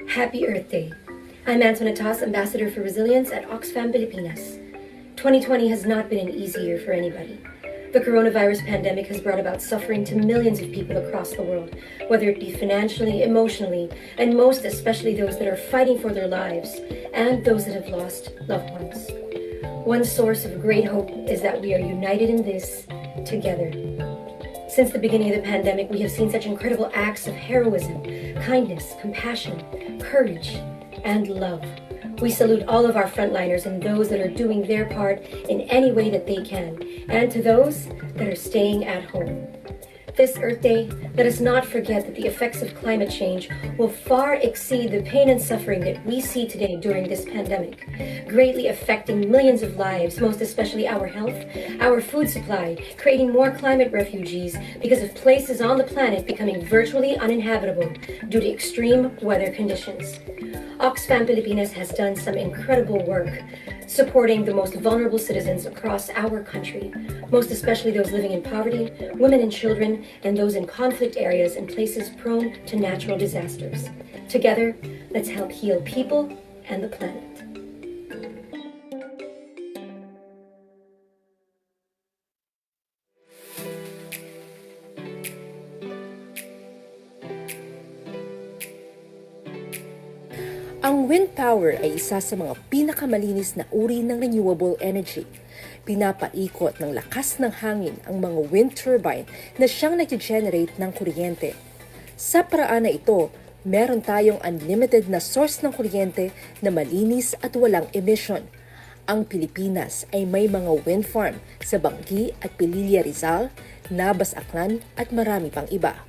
Happy Earth Day. I'm Antoinette, Ambassador for Resilience at Oxfam, Pilipinas. 2020 has not been an easy year for anybody. The coronavirus pandemic has brought about suffering to millions of people across the world, whether it be financially, emotionally, and most especially those that are fighting for their lives and those that have lost loved ones. One source of great hope is that we are united in this together. Since the beginning of the pandemic, we have seen such incredible acts of heroism, kindness, compassion, courage, and love. We salute all of our frontliners and those that are doing their part in any way that they can, and to those that are staying at home. This Earth Day, let us not forget that the effects of climate change will far exceed the pain and suffering that we see today during this pandemic, greatly affecting millions of lives, most especially our health, our food supply, creating more climate refugees because of places on the planet becoming virtually uninhabitable due to extreme weather conditions. Oxfam Pilipinas has done some incredible work supporting the most vulnerable citizens across our country, most especially those living in poverty, women and children, and those in conflict areas and places prone to natural disasters. Together, let's help heal people and the planet. Ang wind power ay isa sa mga pinakamalinis na uri ng renewable energy. Pinapaikot ng lakas ng hangin ang mga wind turbine na siyang nag-generate ng kuryente. Sa paraan na ito, meron tayong unlimited na source ng kuryente na malinis at walang emission. Ang Pilipinas ay may mga wind farm sa Banggi at Pililla Rizal, Nabas Aklan at marami pang iba.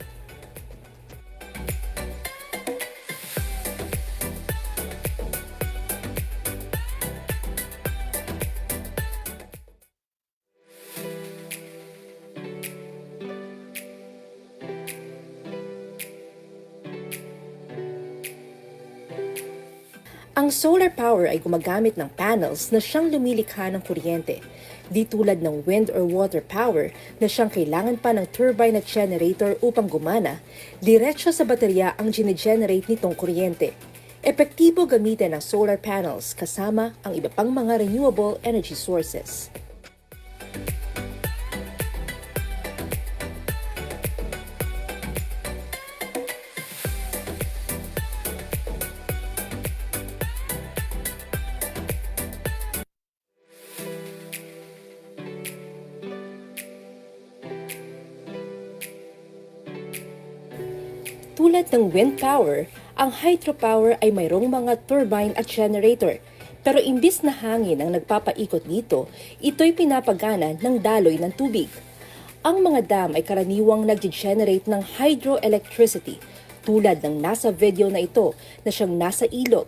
Ang solar power ay gumagamit ng panels na siyang lumilikha ng kuryente, di tulad ng wind or water power na siyang kailangan pa ng turbine at generator upang gumana, diretso sa baterya ang gine-generate nitong kuryente. Epektibo gamitin ang solar panels kasama ang iba pang mga renewable energy sources. Tulad ng wind power, ang hydropower ay mayroong mga turbine at generator. Pero imbis na hangin ang nagpapaikot dito, ito'y pinapagana ng daloy ng tubig. Ang mga dam ay karaniwang nag-generate ng hydroelectricity, tulad ng nasa video na ito na siyang nasa ilog.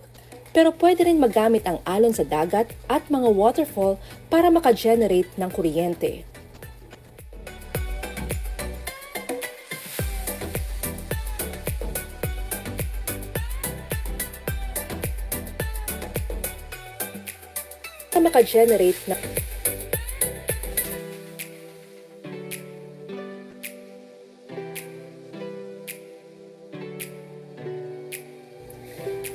Pero pwede rin magamit ang alon sa dagat at mga waterfall para maka-generate ng kuryente. Maka-generate na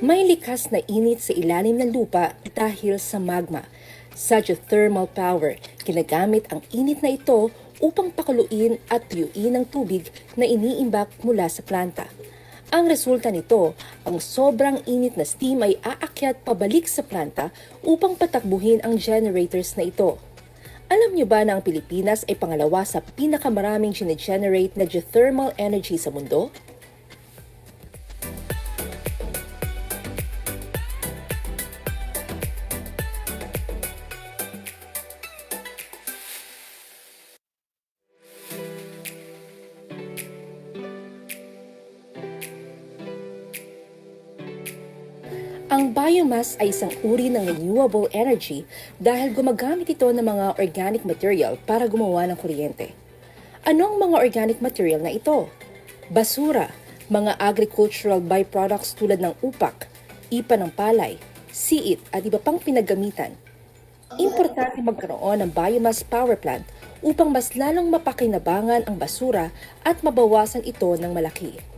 may likas na init sa ilalim ng lupa dahil sa magma. Sa geothermal power, ginagamit ang init na ito upang pakuluin at tuyuin ang tubig na iniimbak mula sa planta. Ang resulta nito, ang sobrang init na steam ay aakyat pabalik sa planta upang patakbuhin ang generators na ito. Alam niyo ba na ang Pilipinas ay pangalawa sa pinakamaraming gine-generate na geothermal energy sa mundo? Ang biomass ay isang uri ng renewable energy dahil gumagamit ito ng mga organic material para gumawa ng kuryente. Ano ang mga organic material na ito? Basura, mga agricultural byproducts tulad ng upak, ipa ng palay, siit at iba pang pinaggamitan. Importante magkaroon ng biomass power plant upang mas lalong mapakinabangan ang basura at mabawasan ito ng malaki.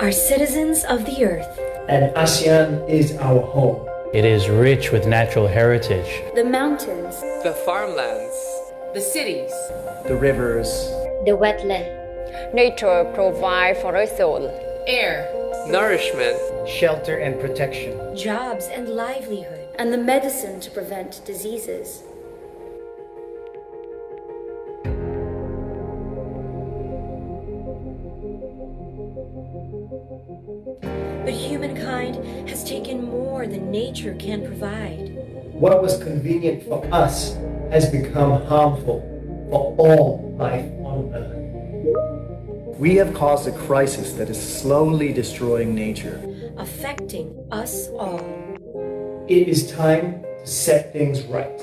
are citizens of the earth. And ASEAN is our home. It is rich with natural heritage. The mountains, the farmlands, the cities, The rivers, the wetland. Nature provides for us all. air, nourishment, shelter and protection. Jobs and livelihood. and the medicine to prevent diseases. But humankind has taken more than nature can provide. What was convenient for us has become harmful for all life on Earth. We have caused a crisis that is slowly destroying nature. Affecting us all. It is time to set things right.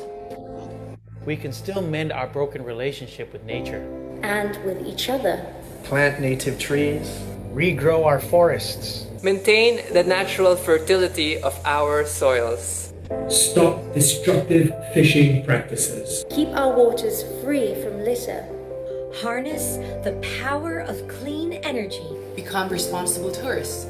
We can still mend our broken relationship with nature. And with each other. Plant native trees. Regrow our forests. maintain the natural fertility of our soils. Stop destructive fishing practices. Keep our waters free from litter. Harness the power of clean energy. become responsible tourists.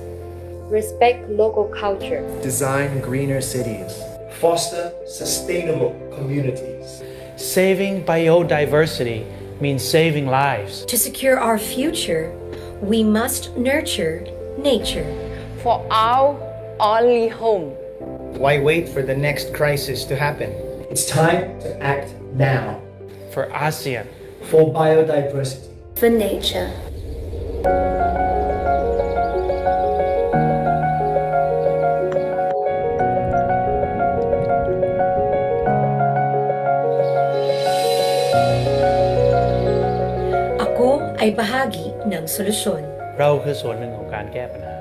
Respect local culture. Design greener cities. Foster sustainable communities. Saving biodiversity means saving lives. To secure our future, we must nurture nature. For our only home. Why wait for the next crisis to happen? It's time to act now. For ASEAN. For biodiversity. For nature. Ako ay bahagi ng solusyon. เราคือส่วนหนึ่งของการแก้ปัญหา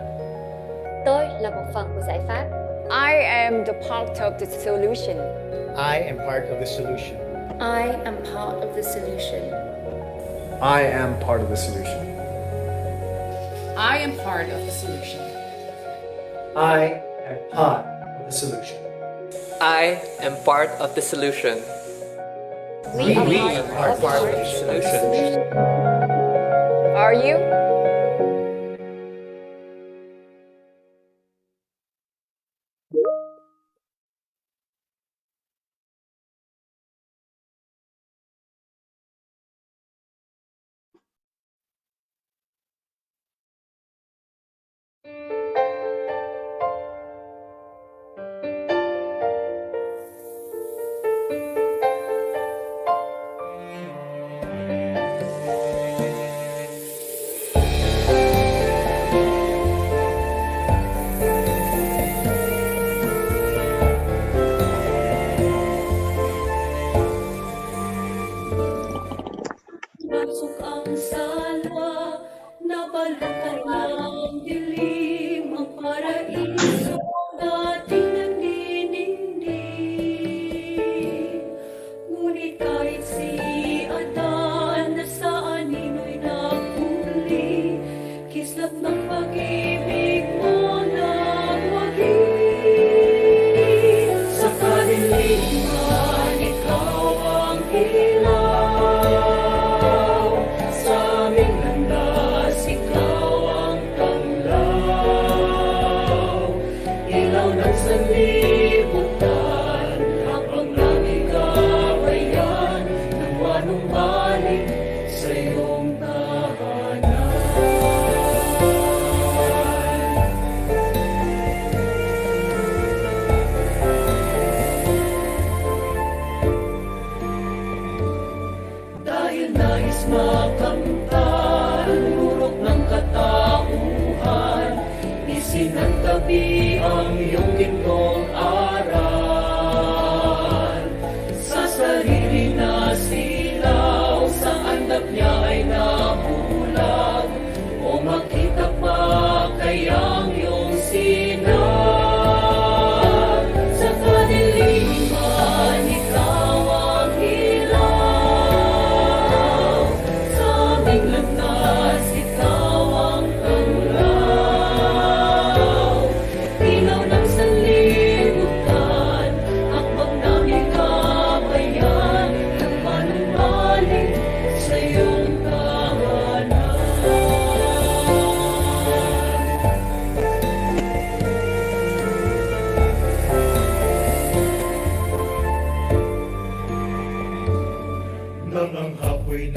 Tôi là một phần của giải pháp. I am the part of the solution. I am part of the solution. I am part of the solution. I am part of the solution. I am part of the solution. I am part of the solution. I am part of the solution. We are part of the solution. Are you? Pasok ang salwa, nabalutan ng dilim ang paraiso dating nagniningning. Ngunit kahit si Adan na sa anino'y naghuli, kislap ng pag-ibig mo nagwagi. Sa kadiliman, ikaw ang ilaw. Isinagtabi ang iyong gintong aral. Sa sarili na silaw, sa andap niya ay nabulag. O makita pa kayang iyong sinag. Sa kadiliman, ikaw ang ilaw. Sa aming landas, ikaw ang tanglaw. Ilaw ng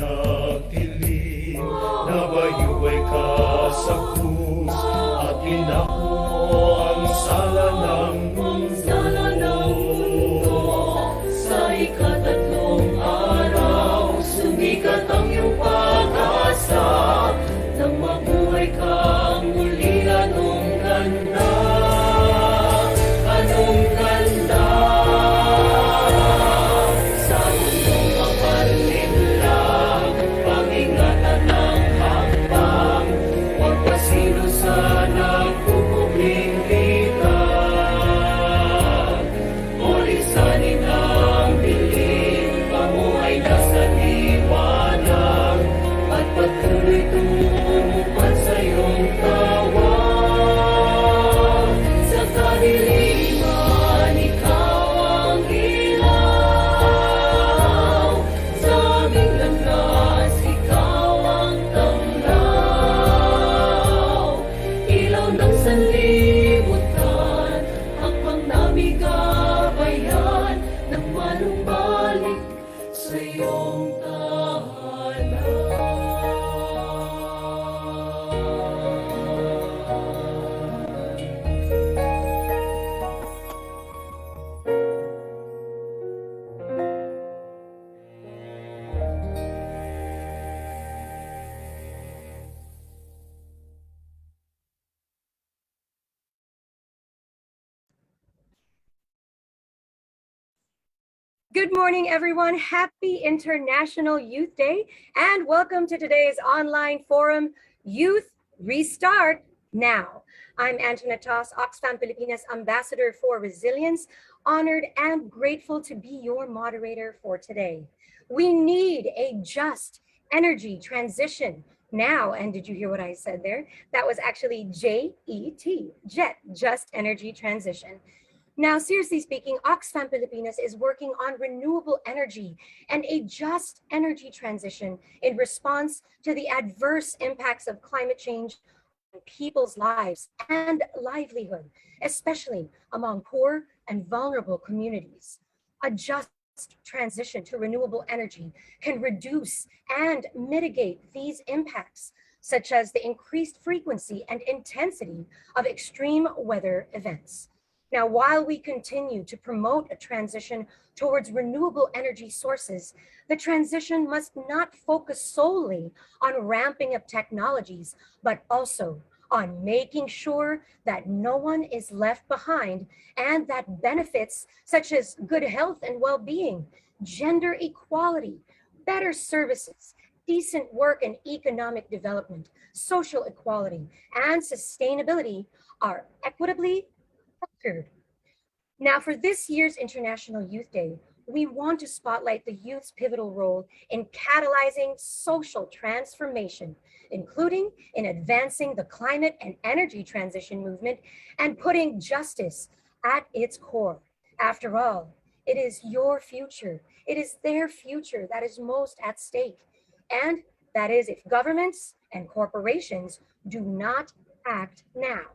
nagtilim, nabayuay ka sa krus, at inako ang sala ng mundo. Sa ikatatlong araw, sumikat ang iyong pag-asa, nang mabuhay kang muli. Anong ganda, anong ganda, sa mundong makalinlang, pangingatan ng hakbang, huwag pasilusan ang pupubling litag. Ulisanin ang dilim, pamuhay na sa liwanag, at patuloy tumupad sa iyong tawag. Sa kadiliman, ikaw ang ilaw, sa aming landas, ikaw ang tanglaw. Ilaw ng sanlibutan, hakbang naming gabayan, nang malumbalik sa iyong tahanan. Good morning, everyone. Happy International Youth Day, and welcome to today's online forum, Youth Restart Now. I'm Antoinette Toss, Oxfam Pilipinas Ambassador for Resilience, honored and grateful to be your moderator for today. We need a just energy transition now. And did you hear what I said there? That was actually J-E-T, JET, Just Energy Transition. Now, seriously speaking, Oxfam Pilipinas is working on renewable energy and a just energy transition in response to the adverse impacts of climate change on people's lives and livelihood, especially among poor and vulnerable communities. A just transition to renewable energy can reduce and mitigate these impacts, such as the increased frequency and intensity of extreme weather events. Now, while we continue to promote a transition towards renewable energy sources, the transition must not focus solely on ramping up technologies, but also on making sure that no one is left behind and that benefits such as good health and well-being, gender equality, better services, decent work and economic development, social equality, and sustainability are equitably structured. Now, for this year's International Youth Day, we want to spotlight the youth's pivotal role in catalyzing social transformation, including in advancing the climate and energy transition movement and putting justice at its core. After all, it is your future, it is their future that is most at stake. And that is if governments and corporations do not act now.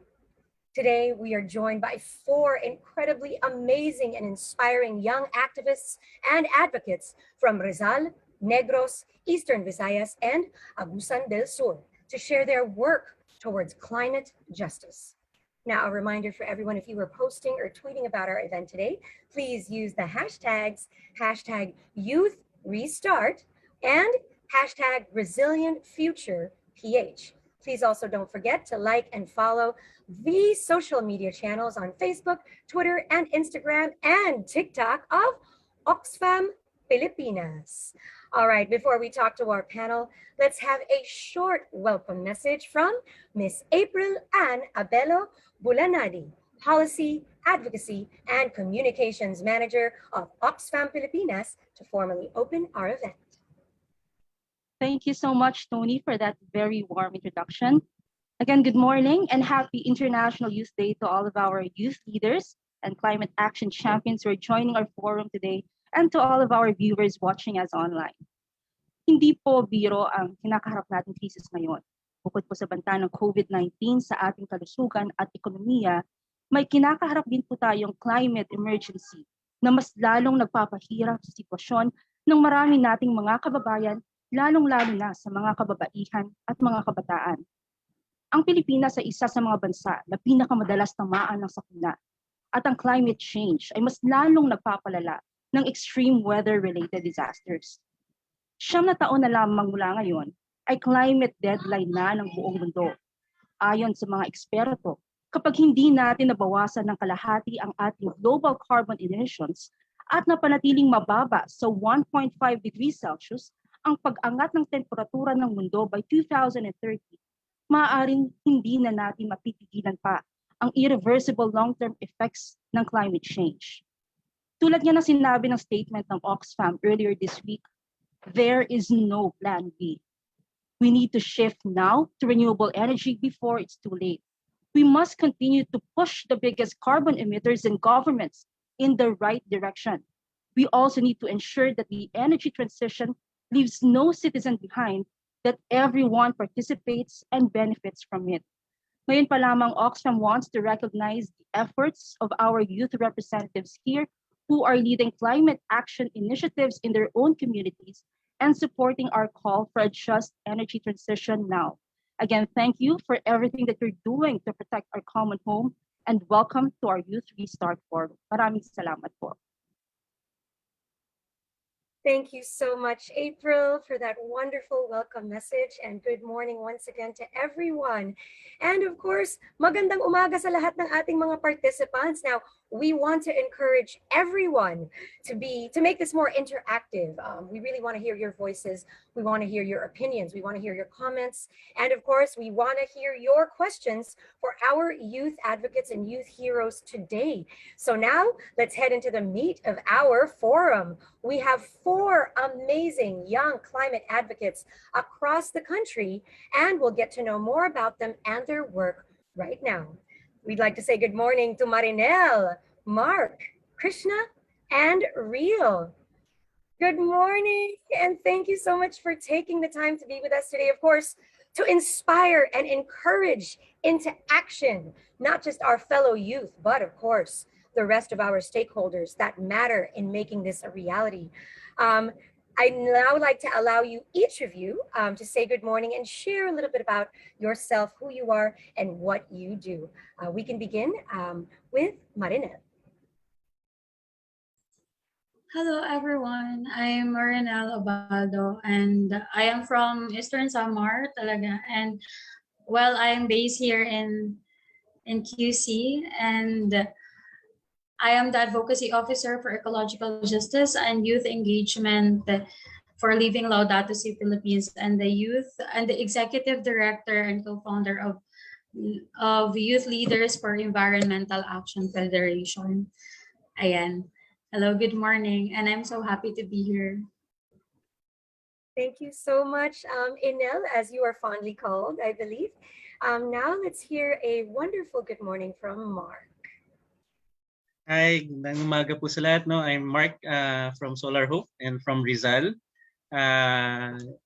Today, we are joined by 4 incredibly amazing and inspiring young activists and advocates from Rizal, Negros, Eastern Visayas, and Agusan del Sur to share their work towards climate justice. Now, a reminder for everyone, if you were posting or tweeting about our event today, please use the hashtags, hashtag Youth Restart and hashtag Resilient Future PH. Please also don't forget to like and follow the social media channels on Facebook, Twitter, and Instagram, and TikTok of Oxfam Pilipinas. All right, before we talk to our panel, let's have a short welcome message from Miss April Ann Abelo Bulanadi, Policy, Advocacy, and Communications Manager of Oxfam Pilipinas, to formally open our event. Thank you so much, Tony, for that very warm introduction. Again, good morning and happy International Youth Day to all of our youth leaders and climate action champions who are joining our forum today, and to all of our viewers watching us online. Hindi po biro ang kinakaharap nating krisis ngayon. Bukod po sa banta ng COVID-19 sa ating kalusugan at ekonomiya, may kinakaharap din po tayong climate emergency na mas lalong nagpapahirap sa sitwasyon ng marami nating mga kababayan lalong-lalo na sa mga kababaihan at mga kabataan. Ang Pilipinas ay isa sa mga bansa na pinakamadalas tamaan ng sakuna at ang climate change ay mas lalong nagpapalala ng extreme weather-related disasters. 9 na taon na lamang mula ngayon ay climate deadline na ng buong mundo. Ayon sa mga eksperto, kapag hindi natin nabawasan ng kalahati ang ating global carbon emissions at napanatiling mababa sa 1.5 degrees Celsius ang pag-angat ng temperatura ng mundo by 2030, maaaring hindi na natin mapipigilan pa ang irreversible long-term effects ng climate change. Tulad nga ng sinabi ng statement ng Oxfam earlier this week, there is no plan B. We need to shift now to renewable energy before it's too late. We must continue to push the biggest carbon emitters and governments in the right direction. We also need to ensure that the energy transition leaves no citizen behind, that everyone participates and benefits from it. Ngayon pa lamang, Oxfam wants to recognize the efforts of our youth representatives here who are leading climate action initiatives in their own communities and supporting our call for a just energy transition now. Again, thank you for everything that you're doing to protect our common home, and welcome to our Youth Restart Forum. Maraming salamat po. Thank you so much, April, for that wonderful welcome message, and good morning once again to everyone. And of course, magandang umaga sa lahat ng ating mga participants. Now, we want to encourage everyone to make this more interactive. We really want to hear your voices. We want to hear your opinions. We want to hear your comments. And of course, we want to hear your questions for our youth advocates and youth heroes today. So now let's head into the meat of our forum. We have 4 amazing young climate advocates across the country, and we'll get to know more about them and their work right now. We'd like to say good morning to Marinel, Mark, Krishna, and Real. Good morning, and thank you so much for taking the time to be with us today, of course, to inspire and encourage into action, not just our fellow youth, but of course, the rest of our stakeholders that matter in making this a reality. I'd now like to allow you, each of you, to say good morning and share a little bit about yourself, who you are, and what you do. We can begin with Marinel. Hello, everyone. I'm Marinel Obaldo, and I am from Eastern Samar, talaga. And well, I am based here in QC, and I am the Advocacy Officer for Ecological Justice and Youth Engagement for Living Laudato Si Philippines, and the Executive Director and Co-founder of Youth Leaders for Environmental Action Federation. Ayan. Hello, good morning, and I'm so happy to be here. Thank you so much, Inel, as you are fondly called, I believe. Now let's hear a wonderful good morning from Mark. Hi, magandang umaga po sa lahat. No? I'm Mark from Solar Hope and from Rizal.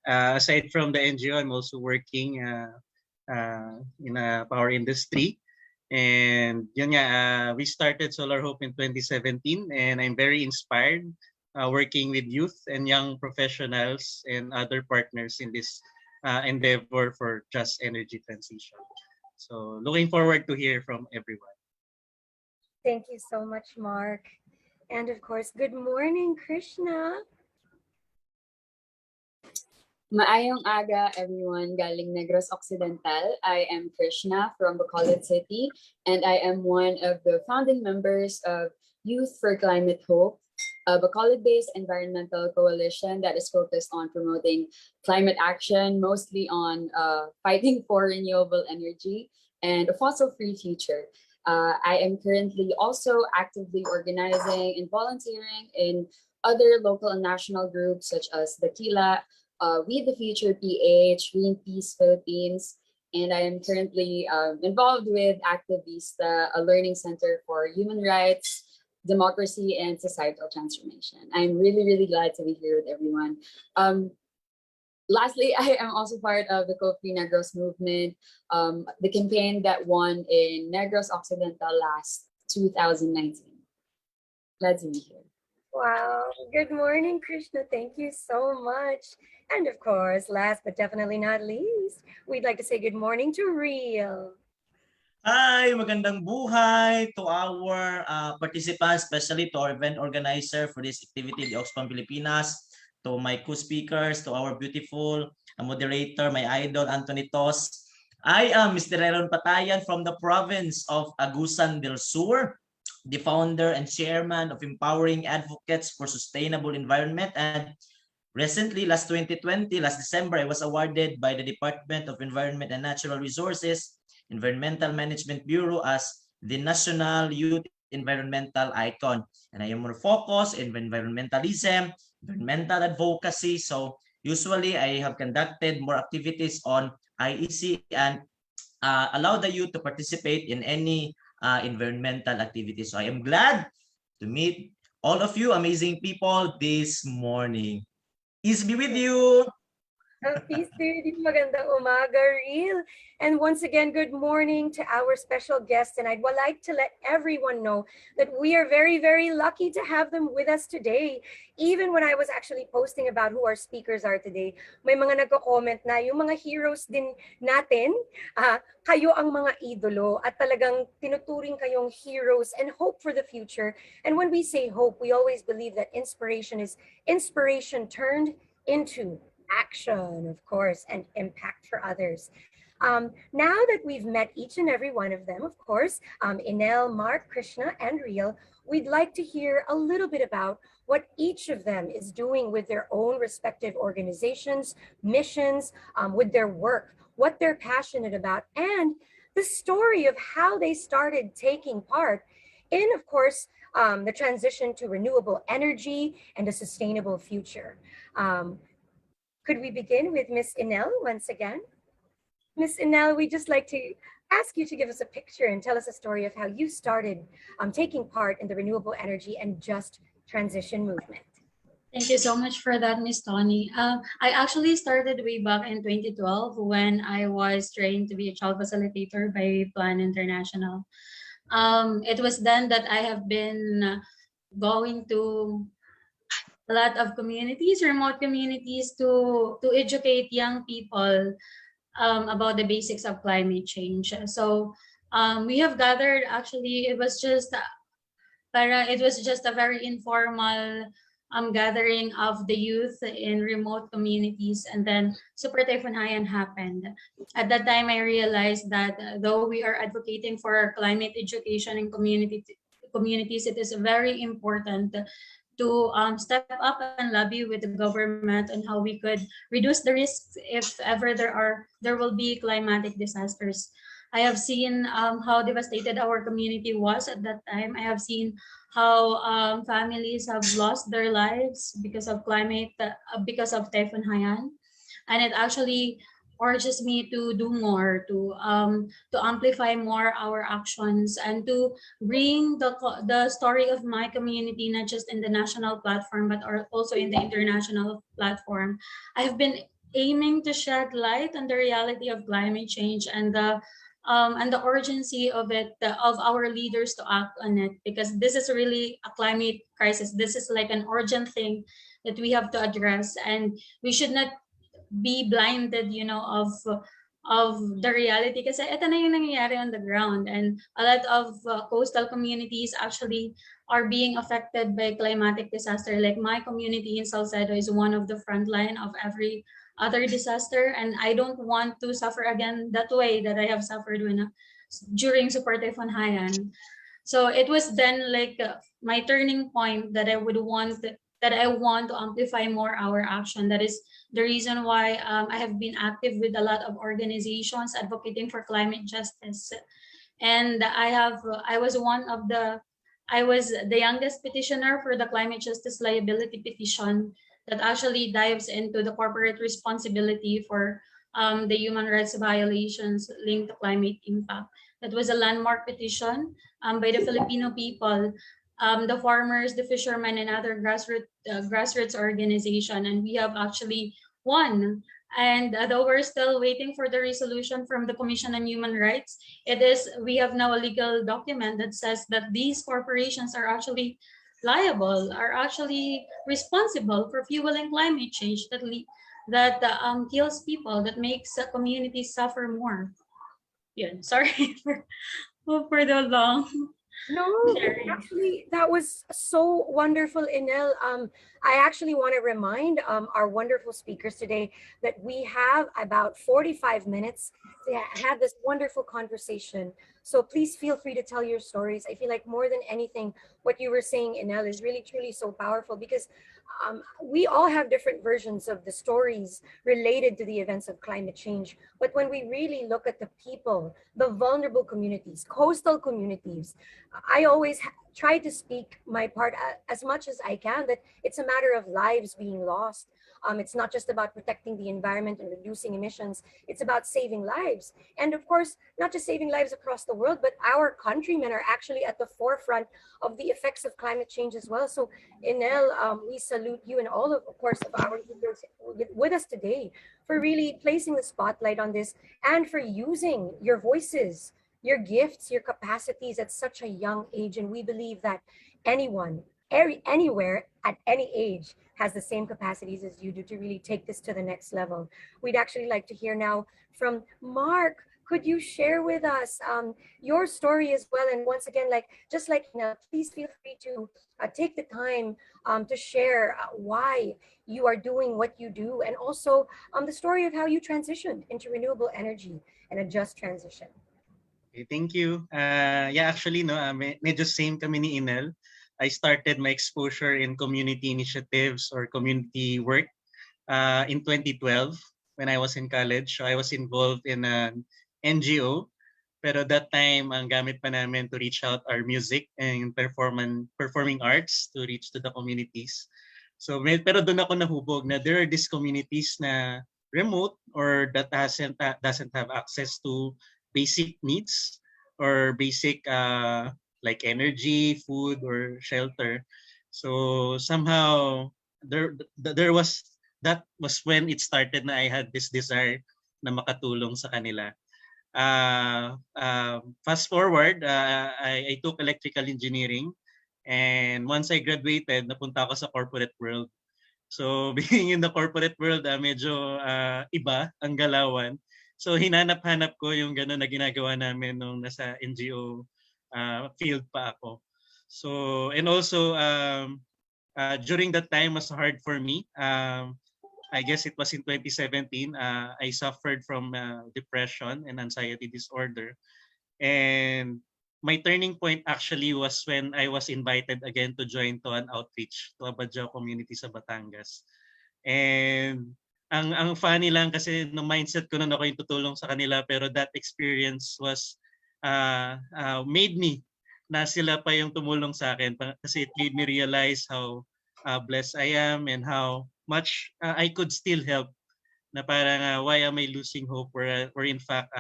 Aside from the NGO, I'm also working in a power industry. And yun nga, we started Solar Hope in 2017, and I'm very inspired working with youth and young professionals and other partners in this endeavor for just energy transition. So looking forward to hear from everyone. Thank you so much, Mark. And of course, good morning, Krishna. Maayong aga, everyone, galing Negros Occidental. I am Krishna from Bacolod City, and I am one of the founding members of Youth for Climate Hope, a Bacolod-based environmental coalition that is focused on promoting climate action, mostly on fighting for renewable energy and a fossil-free future. I am currently also actively organizing and volunteering in other local and national groups such as the Kila, We the Future PH, Greenpeace Philippines, and I am currently involved with Activista, a learning center for human rights, democracy, and societal transformation. I'm really, really glad to be here with everyone. Lastly, I am also part of the Coffee Negros movement, the campaign that won in Negros Occidental last 2019. Glad to be here. Wow. Good morning, Krishna. Thank you so much. And of course, last but definitely not least, we'd like to say good morning to Real. Hi, magandang buhay to our participants, especially to our event organizer for this activity, the Oxfam Pilipinas, to my co-speakers, to our beautiful moderator, my idol, Anthony Tos. I am Mr. Reron Patayan from the province of Agusan del Sur, the founder and chairman of Empowering Advocates for Sustainable Environment. And recently, last 2020, last December, I was awarded by the Department of Environment and Natural Resources Environmental Management Bureau as the National Youth Environmental Icon. And I am more focused in environmentalism, environmental advocacy. So usually I have conducted more activities on IEC and allow the youth to participate in any environmental activities. So I am glad to meet all of you amazing people this morning. Peace be with you. Peace to you. Magandang umaga, Real. And once again, good morning to our special guests. And I'd like to let everyone know that we are very, very lucky to have them with us today. Even when I was actually posting about who our speakers are today, may mga nagko-comment na yung mga heroes din natin, kayo ang mga idolo at talagang tinuturing kayong heroes and hope for the future. And when we say hope, we always believe that inspiration is inspiration turned into action, of course, and impact for others. Now that we've met each and every one of them, of course, Inel, Mark, Krishna, and Real, we'd like to hear a little bit about what each of them is doing with their own respective organizations, missions, with their work, what they're passionate about, and the story of how they started taking part in, of course, the transition to renewable energy and a sustainable future. Could we begin with Miss Inel once again? Miss Inel, we'd just like to ask you to give us a picture and tell us a story of how you started taking part in the renewable energy and just transition movement. Thank you so much for that, Miss Tony. I actually started way back in 2012 when I was trained to be a child facilitator by Plan International. It was then that I have been going to a lot of communities, remote communities, to educate young people about the basics of climate change. So we have gathered, actually, it was just a very informal gathering of the youth in remote communities, and then Super Typhoon Haiyan happened. At that time, I realized that though we are advocating for climate education in communities, it is very important to step up and lobby with the government on how we could reduce the risks if ever there will be climatic disasters. I have seen how devastated our community was at that time. I have seen how families have lost their lives because of because of Typhoon Haiyan, and it actually urges me to do more, to amplify more our actions, and to bring the story of my community not just in the national platform but also in the international platform. I've been aiming to shed light on the reality of climate change and the urgency of it, of our leaders to act on it, because this is really a climate crisis. This is like an urgent thing that we have to address, and we should not be blinded, of the reality, kasi ito na yung nangyayari on the ground, and a lot of coastal communities actually are being affected by climatic disaster. Like my community in Salcedo is one of the front line of every other disaster, and I don't want to suffer again that way that I have suffered during Super Typhoon Haiyan. So it was then like my turning point that I want to amplify more our action. That is the reason why I have been active with a lot of organizations advocating for climate justice. And I was the youngest petitioner for the climate justice liability petition that actually dives into the corporate responsibility for the human rights violations linked to climate impact. That was a landmark petition by the Filipino people, the farmers, the fishermen, and other grassroots organization, and we have actually won. And though we're still waiting for the resolution from the Commission on Human Rights, we have now a legal document that says that these corporations are actually liable are actually responsible for fueling climate change that kills people, that makes the community suffer more. Yeah, sorry for the long No, sharing. actually, that was so wonderful, Inel. I actually want to remind our wonderful speakers today that we have about 45 minutes to have this wonderful conversation. So please feel free to tell your stories. I feel like more than anything, what you were saying, Inel, is really truly so powerful because we all have different versions of the stories related to the events of climate change. But when we really look at the people, the vulnerable communities, coastal communities, I always try to speak my part as much as I can, that it's a matter of lives being lost. It's not just about protecting the environment and reducing emissions. It's about saving lives. And of course, not just saving lives across the world, but our countrymen are actually at the forefront of the effects of climate change as well. So Inel, we salute you and all of course, of our leaders with us today for really placing the spotlight on this and for using your voices, your gifts, your capacities at such a young age. And we believe that anyone, anywhere, at any age, has the same capacities as you do to really take this to the next level. We'd actually like to hear now from Mark. Could you share with us your story as well? And once again, just like Nell, please feel free to take the time to share why you are doing what you do, and also the story of how you transitioned into renewable energy and a just transition. Okay, thank you. Yeah, actually, no, medyo same kami ni Inel. I started my exposure in community initiatives or community work in 2012 when I was in college. So I was involved in an NGO. Pero that time, ang gamit pa namin to reach out our music and performing arts to reach to the communities. So, pero doon ako nahubog na there are these communities na remote or that doesn't have access to basic needs or basic like energy, food, or shelter. So somehow there was that was when it started na I had this desire na makatulong sa kanila. Fast forward, I took electrical engineering, and once I graduated, napunta ako sa corporate world. So being in the corporate world, medyo iba ang galawan. So hinanap-hanap ko yung gano'n na ginagawa namin nung nasa NGO field pa ako. So, and also during that time was hard for me. I guess it was in 2017. I suffered from depression and anxiety disorder. And my turning point actually was when I was invited again to join to an outreach to a Badjao community sa Batangas. And ang funny lang kasi no mindset ko na ako yung tutulong sa kanila, pero that experience was made me na sila pa yung tumulong sa akin kasi it made me realize how blessed I am and how much I could still help, na parang why am I losing hope, or in fact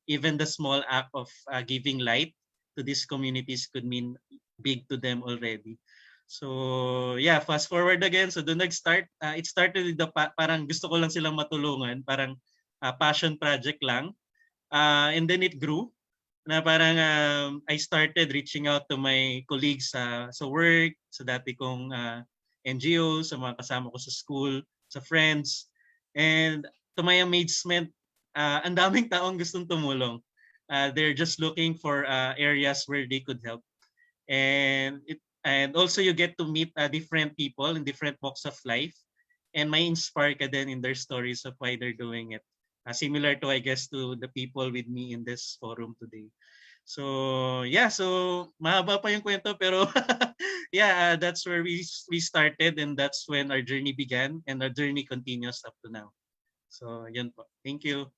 even the small act of giving light to these communities could mean big to them already. So yeah, fast forward again. So doon nag-start, it started with the parang gusto ko lang silang matulungan, parang passion project lang. And then it grew na parang I started reaching out to my colleagues sa work, sa dati kong NGO, sa mga kasama ko sa school, sa friends. And to my amazement, ang daming taong gustong tumulong. They're just looking for areas where they could help. And also you get to meet different people in different walks of life, and may inspire ka din in their stories of why they're doing it. Similar to, I guess, to the people with me in this forum today. So yeah, so mahaba pa yung kwento, pero yeah, that's where we started, and that's when our journey began, and our journey continues up to now. So yun po. Thank you.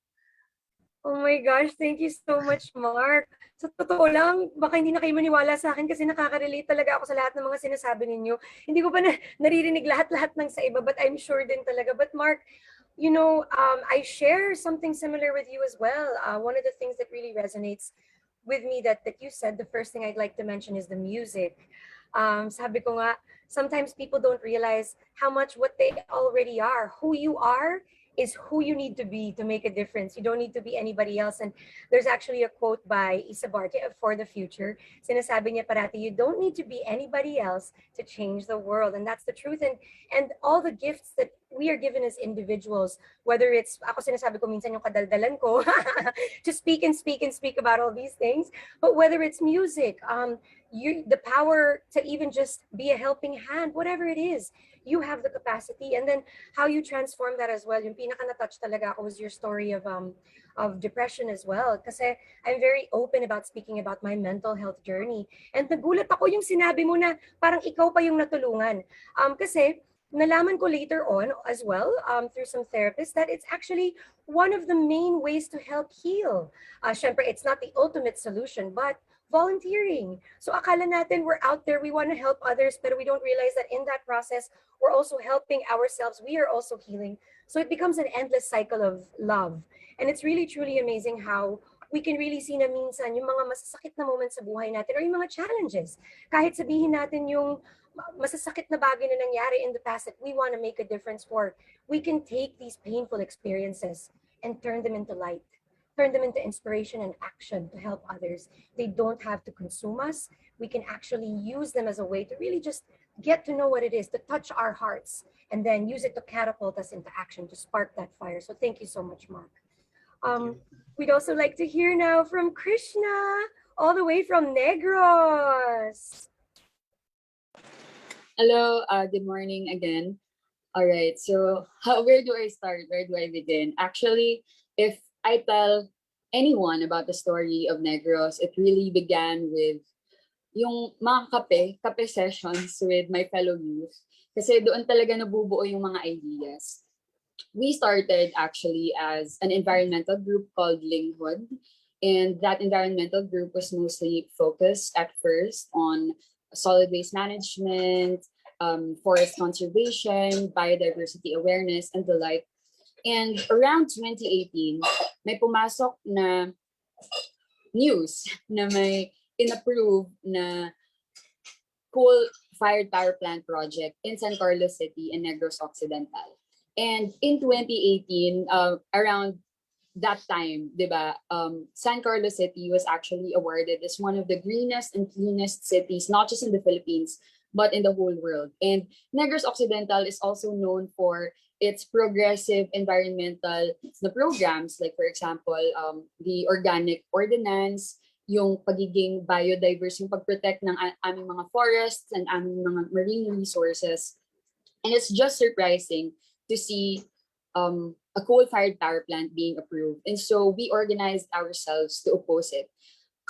Oh my gosh, thank you so much, Mark. Sa totoo lang, baka hindi na kayo maniwala sa akin kasi nakaka-relate talaga ako sa lahat ng mga sinasabi ninyo. Hindi ko pa naririnig lahat-lahat ng sa iba, but I'm sure din talaga. But Mark, you know, I share something similar with you as well. One of the things that really resonates with me that you said, the first thing I'd like to mention is the music. Sabi ko nga, sometimes people don't realize how much what they already are, who you are, is who you need to be to make a difference. You don't need to be anybody else. And there's actually a quote by Isabarte of For the Future. Sinasabi niya parati, you don't need to be anybody else to change the world. And that's the truth. And all the gifts that we are given as individuals, whether it's, ako sinasabi ko minsan yung kadaldalan ko, to speak and speak and speak about all these things, but whether it's music, the power to even just be a helping hand, whatever it is, you have the capacity. And then how you transform that as well. Yung pinaka na-touch talaga ako was your story of depression as well. Kasi I'm very open about speaking about my mental health journey. And nagulat ako yung sinabi mo na parang ikaw pa yung natulungan. Kasi nalaman ko later on as well through some therapists that it's actually one of the main ways to help heal. Syempre, it's not the ultimate solution, but volunteering. So akala natin we're out there, we want to help others, but we don't realize that in that process, we're also helping ourselves. We are also healing. So it becomes an endless cycle of love. And it's really, truly amazing how we can really see na minsan yung mga masasakit na moments sa buhay natin or yung mga challenges. Kahit sabihin natin yung masasakit na bagay na nangyari in the past that we want to make a difference for, we can take these painful experiences and turn them into light. Turn them into inspiration and action to help others. They don't have to consume us. We can actually use them as a way to really just get to know what it is, to touch our hearts, and then use it to catapult us into action, to spark that fire. So thank you so much, Mark. We'd also like to hear now from Krishna, all the way from Negros. Hello, good morning again. All right, so where do I start? Where do I begin? Actually, if I tell anyone about the story of Negros, it really began with yung mga kape sessions with my fellow youth. Kasi doon talaga nabubuo yung mga ideas. We started actually as an environmental group called Linghod. And that environmental group was mostly focused at first on solid waste management, forest conservation, biodiversity awareness, and the like. And around 2018, may pumasok na news na may inapprove na coal-fired power plant project in San Carlos City and Negros Occidental. And in 2018, around that time, diba, San Carlos City was actually awarded as one of the greenest and cleanest cities, not just in the Philippines, but in the whole world. And Negros Occidental is also known for its progressive environmental programs, like for example, the organic ordinance, yung pagiging biodiverse, yung pag-protect ng aming mga forests and aming mga marine resources. And it's just surprising to see a coal-fired power plant being approved. And so we organized ourselves to oppose it.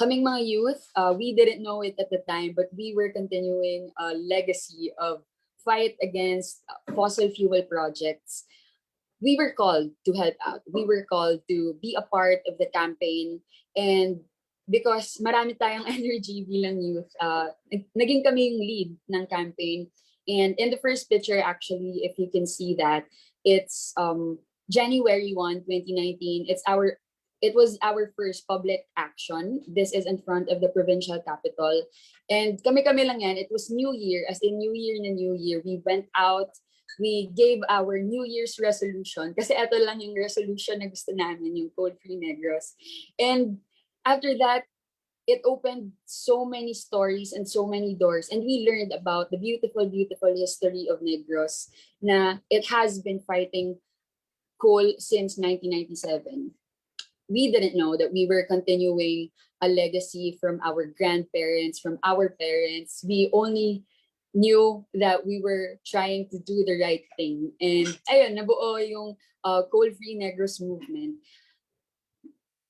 Kaming mga youth, we didn't know it at the time, but we were continuing a legacy of fight against fossil fuel projects. We were called to help out. We were called to be a part of the campaign. And because marami tayong energy bilang youth, naging kami yung lead ng campaign. And in the first picture, actually, if you can see that, it's January 1, 2019. It was our first public action. This is in front of the provincial capital. And kami-kami lang yan. It was New Year, as in New Year na New Year. We went out, we gave our New Year's resolution. Kasi ito lang yung resolution na gusto namin, yung coal-free Negros. And after that, it opened so many stories and so many doors. And we learned about the beautiful, beautiful history of Negros, na it has been fighting coal since 1997. We didn't know that we were continuing a legacy from our grandparents, from our parents. We only knew that we were trying to do the right thing. And ayun, nabuo yung coal-free Negros movement.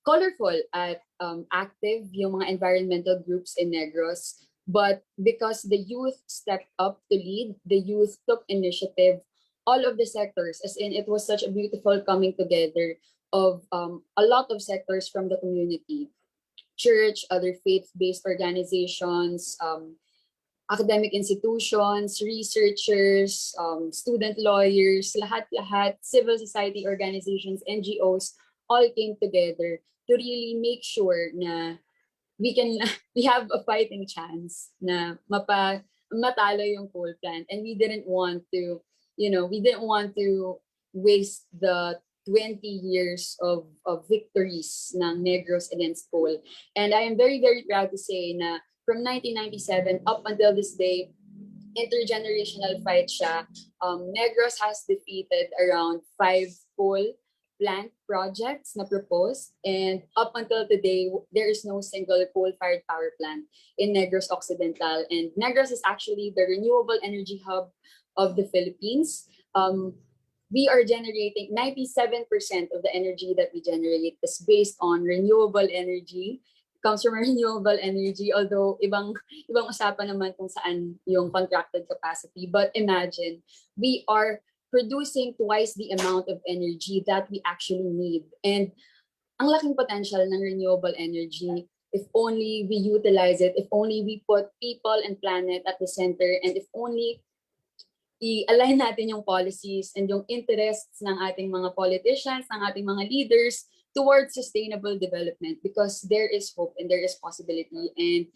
Colorful at active yung mga environmental groups in Negros. But because the youth stepped up to lead, the youth took initiative, all of the sectors, as in it was such a beautiful coming together of a lot of sectors from the community. Church, other faith-based organizations, academic institutions, researchers, student lawyers, lahat, civil society organizations, NGOs, all came together to really make sure na we have a fighting chance na matalo yung coal plant. And we didn't want to, we didn't want to waste the 20 years of victories ng Negros against coal. And I am very, very proud to say na from 1997 up until this day, intergenerational fight siya. Negros has defeated around 5 coal plant projects na proposed, and up until today, there is no single coal-fired power plant in Negros Occidental. And Negros is actually the renewable energy hub of the Philippines. We are generating 97% of the energy that we generate is based on renewable energy, comes from renewable energy, although ibang usapan naman kung saan yung contracted capacity. But imagine, we are producing twice the amount of energy that we actually need. And ang laking potential ng renewable energy, if only we utilize it, if only we put people and planet at the center, and if only i-align natin yung policies and yung interests ng ating mga politicians, ng ating mga leaders towards sustainable development, because there is hope and there is possibility. And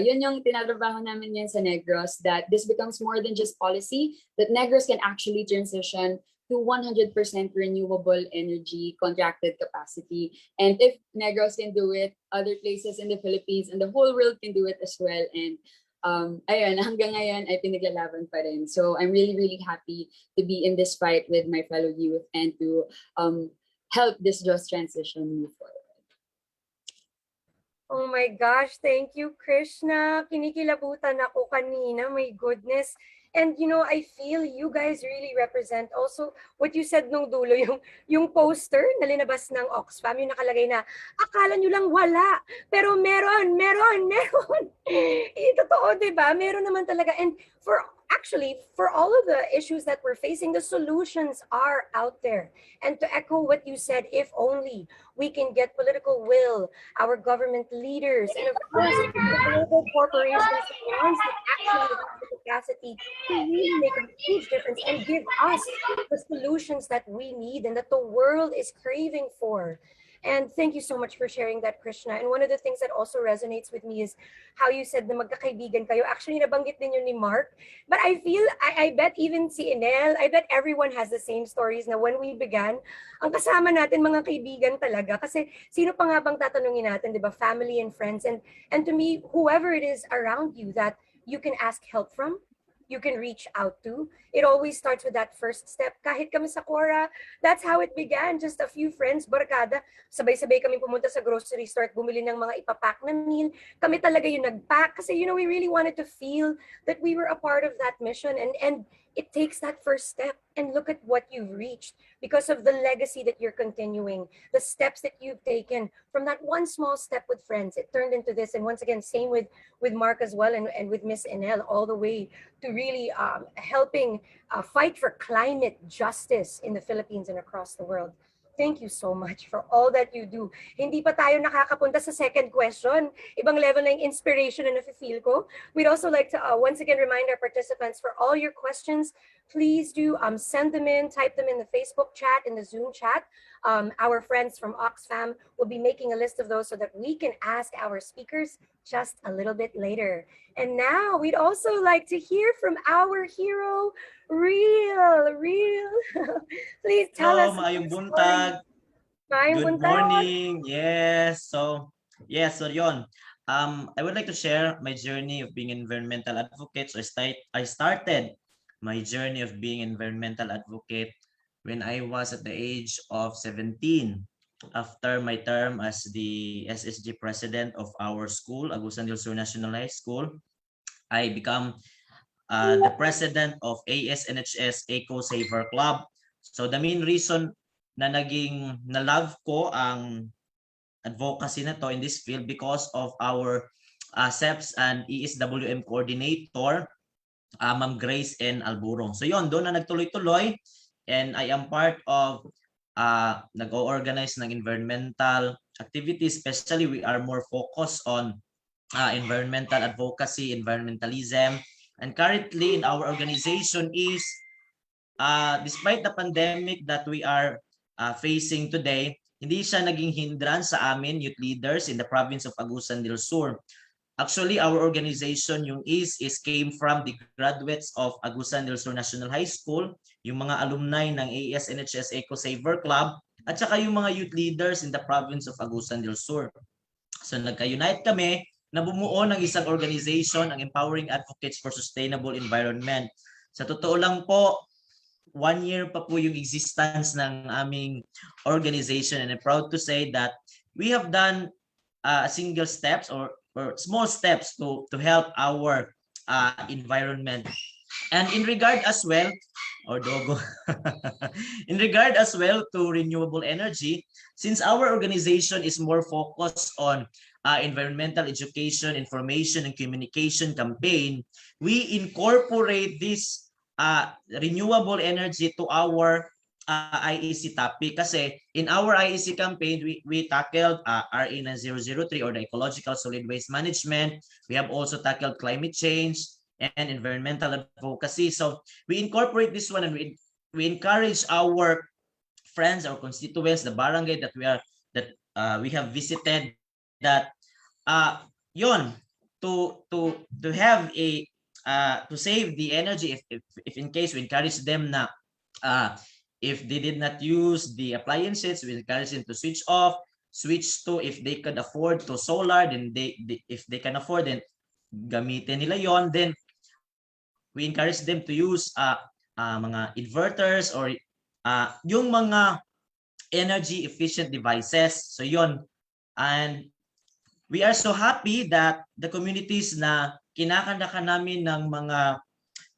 yun yung tinatrabaho namin yan sa Negros, that this becomes more than just policy, that Negros can actually transition to 100% renewable energy contracted capacity. And if Negros can do it, other places in the Philippines and the whole world can do it as well. And ayun, hanggang ngayon ay pinaglalaban pa rin. So I'm really, really happy to be in this fight with my fellow youth and to help this just transition move forward. Oh my gosh, thank you, Krishna. Kinikilabutan ako kanina, my goodness. And you know, I feel you guys really represent also what you said nung dulo, yung poster na linabas ng Oxfam, yung nakalagay na, akala nyo lang wala, pero meron. Totoo, diba? Meron naman talaga. And for all of the issues that we're facing, the solutions are out there. And to echo what you said, if only we can get political will, our government leaders, and of course, the global corporations, the ones that actually have the capacity to really make a huge difference and give us the solutions that we need and that the world is craving for. And thank you so much for sharing that, Krishna. And one of the things that also resonates with me is how you said na magkakaibigan kayo. Actually, nabanggit din yun ni Mark. But I feel, I bet even si Inel, I bet everyone has the same stories na when we began, ang kasama natin mga kaibigan talaga. Kasi sino pa nga bang tatanungin natin, di ba? Family and friends. And to me, whoever it is around you that you can ask help from, you can reach out to. It always starts with that first step. Kahit kami sa Quora, that's how it began. Just a few friends, barkada. Sabay-sabay kami pumunta sa grocery store at bumili ng mga ipapack na meal. Kami talaga yung nagpack kasi, you know, we really wanted to feel that we were a part of that mission. And it takes that first step. And look at what you've reached because of the legacy that you're continuing, the steps that you've taken from that one small step with friends. It turned into this. And once again, same with Mark as well and with Miss Enel, all the way to really helping fight for climate justice in the Philippines and across the world. Thank you so much for all that you do. Hindi pa tayo nakakapunta sa second question. Ibang level na yung inspiration na nafe-feel ko. We'd also like to once again remind our participants for all your questions, please do send them in, type them in the Facebook chat, in the Zoom chat. Our friends from Oxfam will be making a list of those so that we can ask our speakers just a little bit later. And now we'd also like to hear from our hero, Real. Please tell us. Maayong buntag. Good morning. Yes. So yun. I would like to share my journey of being environmental advocate. So I started my journey of being environmental advocate when I was at the age of 17. After my term as the SSG president of our school, Agusan del Sur National High School, I become the president of ASNHS Eco Saver Club. So the main reason na na-love ko ang advocacy na to in this field because of our SEPS and ESWM coordinator, Ma'am Grace N. Alburong. So yun, doon na nagtuloy-tuloy, and I am part of nag-o-organize ng environmental activities. Especially we are more focused on environmental advocacy, environmentalism. And currently in our organization is, despite the pandemic that we are facing today, hindi siya naging hindrance sa amin, youth leaders in the province of Agusan del Sur. Actually, our organization, yung is came from the graduates of Agusan del Sur National High School, yung mga alumni ng ASNHS Eco Saver Club, at saka yung mga youth leaders in the province of Agusan del Sur. So nagka-unite kami na bumuo ng isang organization, ang Empowering Advocates for Sustainable Environment. Sa totoo lang po, 1 year pa po yung existence ng aming organization, and I'm proud to say that we have done single steps or small steps to help our environment. And in regard as well, or Dogo, in regard as well to renewable energy, since our organization is more focused on environmental education, information, and communication campaign, we incorporate this renewable energy to our IEC topic. Kasi in our IEC campaign, we tackled RA 9003 or the Ecological Solid Waste Management. We have also tackled climate change and environmental advocacy. So we incorporate this one, and we encourage our friends, our constituents, the barangay that we have visited, that yon to have a to save the energy if in case we encourage them na if they did not use the appliances, we encourage them to switch off, switch to, if they could afford to solar, then if they can afford, then gamitin nila yon. Then we encourage them to use mga inverters or yung mga energy efficient devices. So yon. And we are so happy that the communities na kinakanta namin ng mga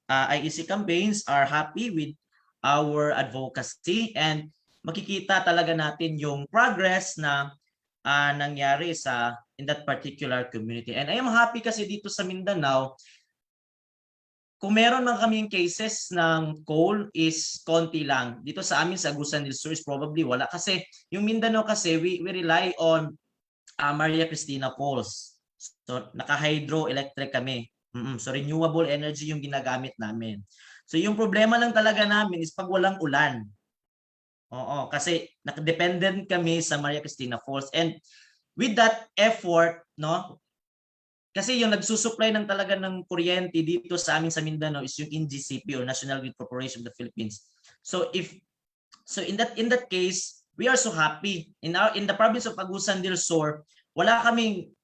IEC campaigns are happy with our advocacy, and makikita talaga natin yung progress na nangyari in that particular community. And I am happy kasi dito sa Mindanao, kung meron man kaming cases ng coal is konti lang. Dito sa amin sa Agusan del Sur is probably wala, kasi yung Mindanao kasi we rely on Maria Cristina Falls. So naka-hydroelectric kami. So renewable energy yung ginagamit namin. So yung problema lang talaga namin is pag walang ulan. Oo, kasi nakadependent kami sa Maria Cristina Falls. And with that effort, no, kasi yung nagsusupply ng talaga ng kuryente dito sa amin sa Mindanao is yung NGCP or National Grid Corporation of the Philippines. So in that case, we are so happy. In the province of Agusan del Sur, wala kaming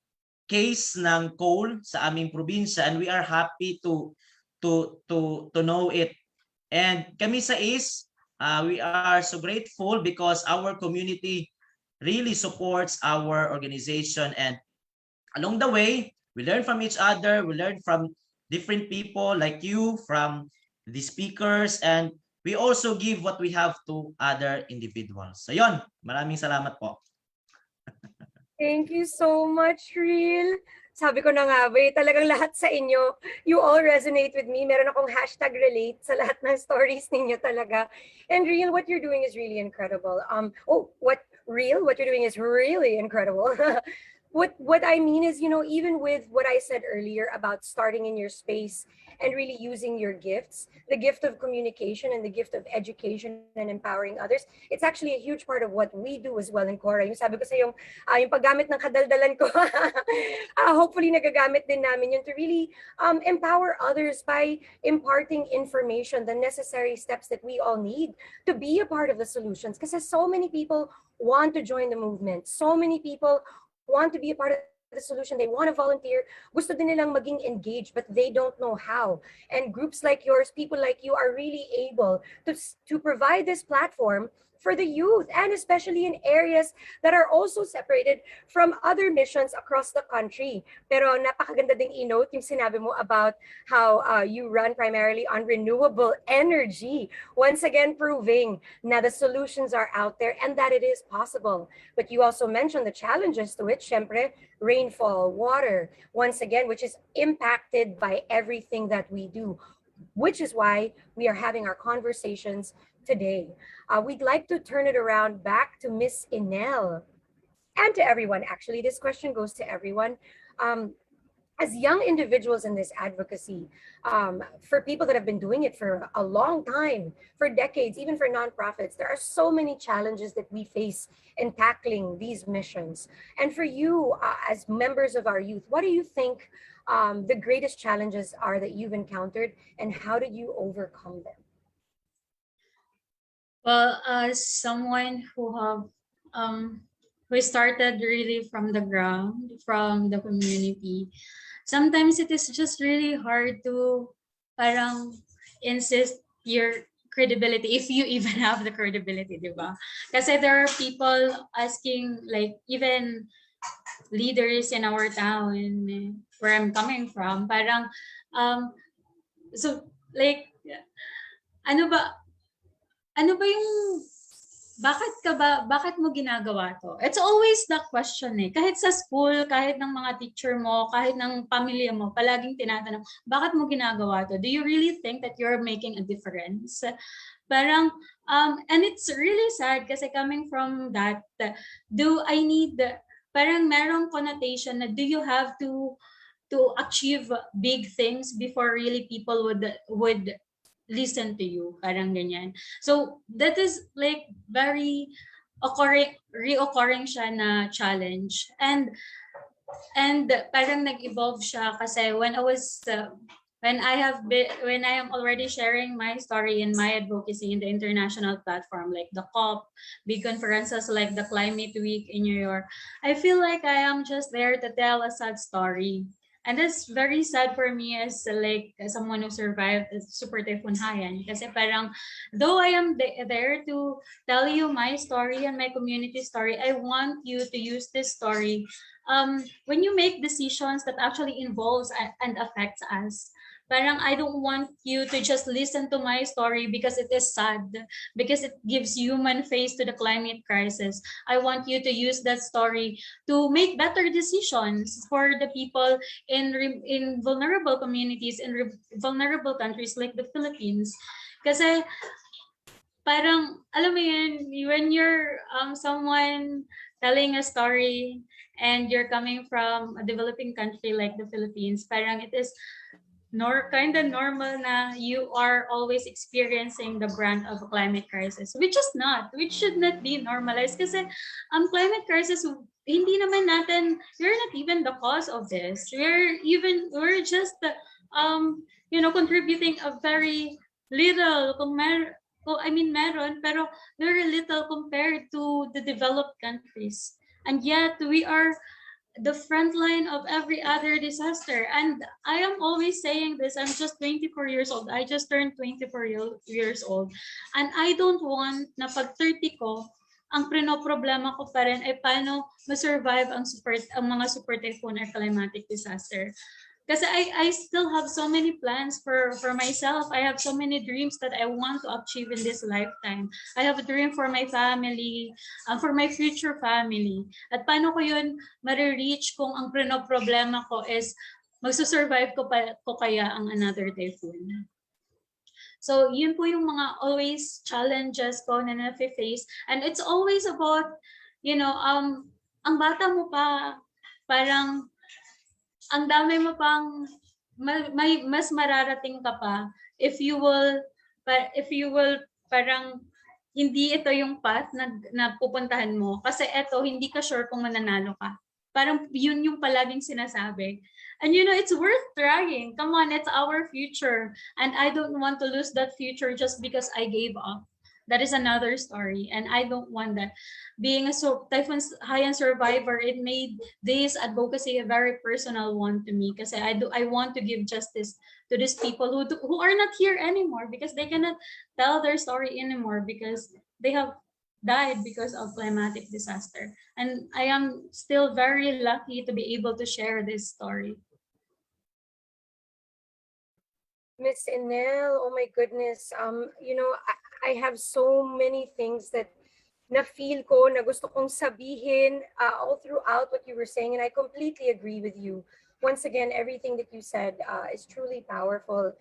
case ng coal sa aming probinsya, and we are happy to know it. And kami sa ACE, we are so grateful because our community really supports our organization, and along the way, we learn from each other, we learn from different people like you, from the speakers, and we also give what we have to other individuals. So yon, maraming salamat po. Thank you so much, Real. Sabi ko na nga, talagang lahat sa inyo, you all resonate with me. Meron akong #relate sa lahat ng stories ninyo talaga. And Real, what you're doing is really incredible. What you're doing is really incredible. What I mean is, even with what I said earlier about starting in your space and really using your gifts, the gift of communication and the gift of education and empowering others, it's actually a huge part of what we do as well in Cora. Yung sabi ko sa yung paggamit ng kadaldalan ko, hopefully nagagamit din namin yun to really empower others by imparting information, the necessary steps that we all need to be a part of the solutions. Kasi so many people want to join the movement. So many people want to be a part of the solution. They want to volunteer. Gusto din nilang maging engaged, but they don't know how. And groups like yours, people like you, are really able to provide this platform for the youth, and especially in areas that are also separated from other missions across the country. Pero napakaganda ding i-note yung sinabi mo about how you run primarily on renewable energy. Once again, proving na the solutions are out there and that it is possible. But you also mentioned the challenges to it, syempre, rainfall, water, once again, which is impacted by everything that we do, which is why we are having our conversations today. We'd like to turn it around back to Miss Inel, and to everyone. Actually, this question goes to everyone. As young individuals in this advocacy, for people that have been doing it for a long time, for decades, even for nonprofits, there are so many challenges that we face in tackling these missions. And for you, as members of our youth, what do you think the greatest challenges are that you've encountered, and how did you overcome them? Well, as someone who started really from the ground, from the community, sometimes it is just really hard to parang insist your credibility if you even have the credibility, di ba? Kasi there are people asking, like, even leaders in our town where I'm coming from, parang so like ano ba ano ba yung bakit mo ginagawa to? It's always the question eh. Kahit sa school, kahit ng mga teacher mo, kahit ng pamilya mo, palaging tinatanong, bakit mo ginagawa to? Do you really think that you're making a difference? Parang, and it's really sad kasi coming from that, do I need, parang merong connotation na do you have to achieve big things before really people would listen to you, parang ganyan. So that is like very reoccurring siya na challenge, and parang nag-evolve siya kasi when I am already sharing my story and my advocacy in the international platform like the COP, big conferences like the Climate Week in New York, I feel like I am just there to tell a sad story. And that's very sad for me as like someone who survived the Super Typhoon Haiyan. Kasi parang, though I am there to tell you my story and my community story, I want you to use this story when you make decisions that actually involves and affects us. Parang I don't want you to just listen to my story because it is sad, because it gives human face to the climate crisis. I want you to use that story to make better decisions for the people in vulnerable communities, in vulnerable countries like the Philippines. Kasi parang, alam mo yun, when you're someone telling a story and you're coming from a developing country like the Philippines, parang it is kind of normal na you are always experiencing the brunt of a climate crisis, which should not be normalized kasi climate crisis, hindi naman natin, we're not even the cause of this. We're just contributing a very little meron, pero very little compared to the developed countries. And yet we are the front line of every other disaster. And I am always saying this, I'm just 24 years old. I just turned 24 years old. And I don't want na pag 30 ko, ang problema ko pa rin ay paano ma-survive ang mga super typhoon or climatic disaster. Kasi I still have so many plans for myself. I have so many dreams that I want to achieve in this lifetime. I have a dream for my family, for my future family. At paano ko yun ma-reach kung ang problema ko is magsusurvive ko kaya ang another typhoon. So yun po yung mga always challenges ko na na-face. And it's always about, ang bata mo pa, parang ang dami mo pang mas mararating ka pa if you will parang hindi ito yung path na pupuntahan mo kasi eto hindi ka sure kung mananalo ka. Parang yun yung palaging sinasabi. And it's worth trying. Come on, it's our future. And I don't want to lose that future just because I gave up. That is another story, and I don't want that. Being a Typhoon Haiyan survivor, it made this advocacy a very personal one to me because I want to give justice to these people who are not here anymore because they cannot tell their story anymore because they have died because of climatic disaster. And I am still very lucky to be able to share this story. Miss Enel, oh my goodness. I have so many things that na-feel ko, na gusto kong sabihin all throughout what you were saying, and I completely agree with you. Once again, everything that you said is truly powerful.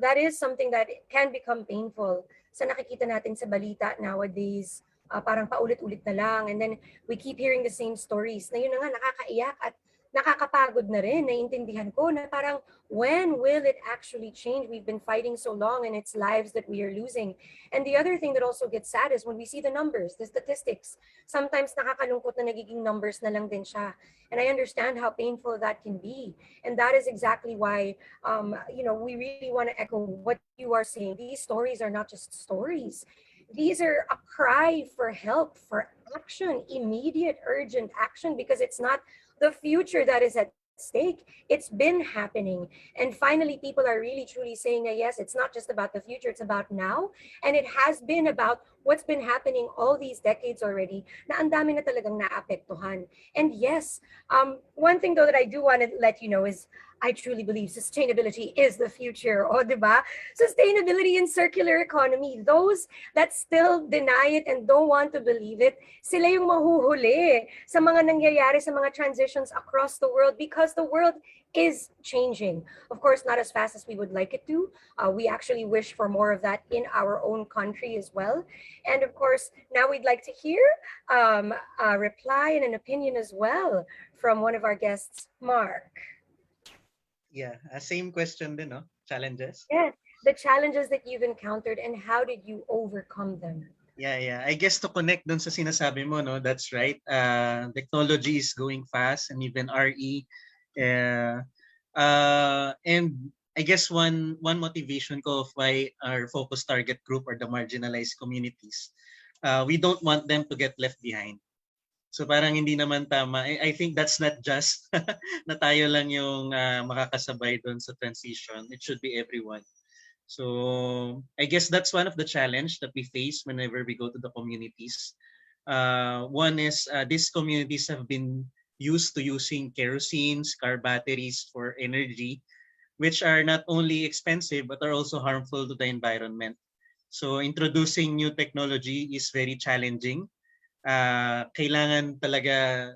That is something that can become painful. Sa nakikita natin sa balita nowadays, parang paulit-ulit na lang, and then we keep hearing the same stories na yun na nga, nakakaiyak at nakakapagod na rin, naiintindihan ko na parang when will it actually change? We've been fighting so long and it's lives that we are losing. And the other thing that also gets sad is when we see the numbers, the statistics. Sometimes nakakalungkot na nagiging numbers na lang din siya. And I understand how painful that can be. And that is exactly why, we really want to echo what you are saying. These stories are not just stories. These are a cry for help, for action, immediate, urgent action, because it's not the future that is at stake. It's been happening. And finally, people are really truly saying that yes, it's not just about the future, it's about now. And it has been about what's been happening all these decades already na ang dami na talagang naapektuhan. And yes, one thing though that I do want to let you know is I truly believe sustainability is the future. O, di ba? Sustainability and circular economy. Those that still deny it and don't want to believe it, sila yung mahuhuli sa mga nangyayari sa mga transitions across the world because the world is changing. Of course, not as fast as we would like it to. We actually wish for more of that in our own country as well. And of course, now we'd like to hear a reply and an opinion as well from one of our guests, Mark. Yeah, same question din, no? Challenges. Yeah, the challenges that you've encountered and how did you overcome them? Yeah. I guess to connect dun sa sinasabi mo, no, that's right. Technology is going fast and even RE. And I guess one motivation ko of why our focus target group are the marginalized communities, we don't want them to get left behind. So parang hindi naman tama. I think that's not just na tayo lang yung makakasabay doon sa transition. It should be everyone. So I guess that's one of the challenge that we face whenever we go to the communities. One is these communities have been used to using kerosenes, car batteries for energy, which are not only expensive but are also harmful to the environment. So introducing new technology is very challenging. Kailangan talaga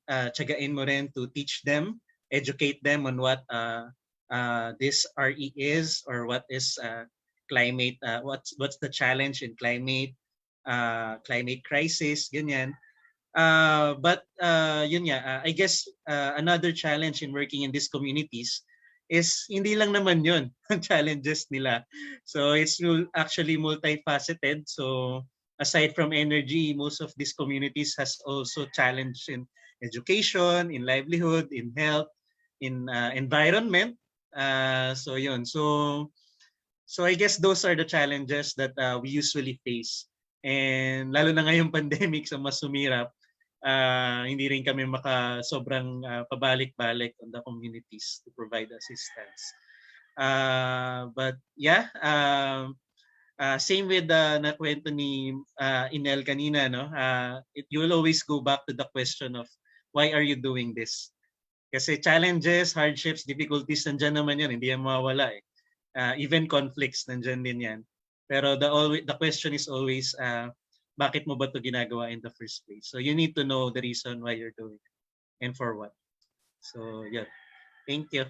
tiyagain mo rin to teach them, educate them on what this RE is or what is climate, what's the challenge in climate crisis, ganyan. But yun nga, I guess another challenge in working in these communities is hindi lang naman yun ang challenges nila. So it's actually multifaceted. So aside from energy, most of these communities has also challenge in education, in livelihood, in health, in environment. So yun. So I guess those are the challenges that we usually face. And lalo na ngayong pandemic sa mas sumirap, hindi rin kami sobrang pabalik-balik on the communities to provide assistance. But yeah, same with nakwento ni Inel kanina, no? You will always go back to the question of why are you doing this? Kasi challenges, hardships, difficulties, nandyan naman yan, hindi yan mawawala eh. Even conflicts, nandyan din yan. Pero the question is always, bakit mo ba ito ginagawa in the first place? So you need to know the reason why you're doing it and for what. So yeah, thank you.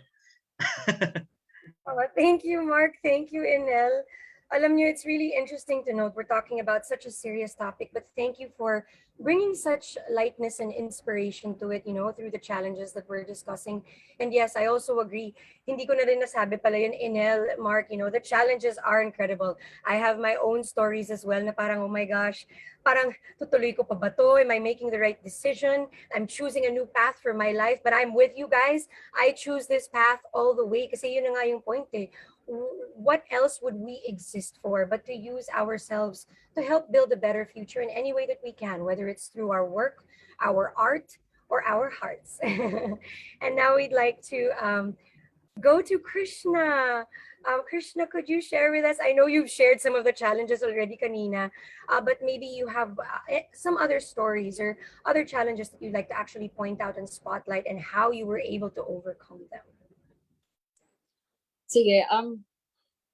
Thank you, Mark. Thank you, Inel. Alam niyo, it's really interesting to note we're talking about such a serious topic, but thank you for bringing such lightness and inspiration to it, through the challenges that we're discussing. And yes, I also agree. Hindi ko na rin nasabi pala yun, Inel, Mark, the challenges are incredible. I have my own stories as well na parang, oh my gosh, parang tutuloy ko pa ba to? Am I making the right decision? I'm choosing a new path for my life, but I'm with you guys. I choose this path all the way kasi yun na nga yung point eh. What else would we exist for but to use ourselves to help build a better future in any way that we can, whether it's through our work, our art, or our hearts. And now we'd like to go to Krishna. Krishna, could you share with us? I know you've shared some of the challenges already, kanina, but maybe you have some other stories or other challenges that you'd like to actually point out and spotlight and how you were able to overcome them. Sige,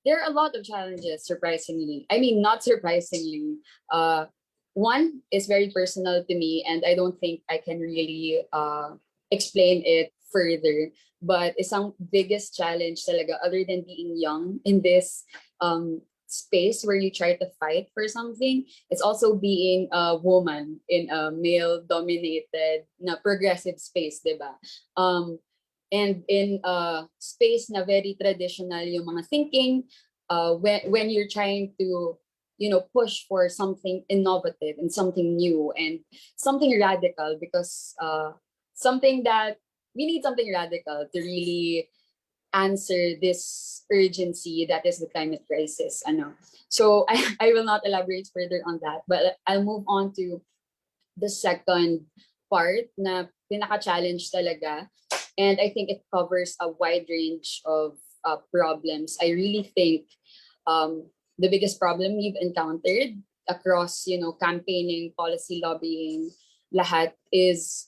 there are a lot of challenges, surprisingly. I mean, not surprisingly. One is very personal to me, and I don't think I can really explain it further. But isang biggest challenge talaga, other than being young in this space where you try to fight for something, it's also being a woman in a male-dominated na progressive space, diba? And in a space na very traditional yung mga thinking, when you're trying to, push for something innovative and something new and something radical, because we need something radical to really answer this urgency that is the climate crisis. So I will not elaborate further on that, but I'll move on to the second part na pinaka-challenge talaga. And I think it covers a wide range of problems. I really think the biggest problem we've encountered across, campaigning, policy lobbying, lahat is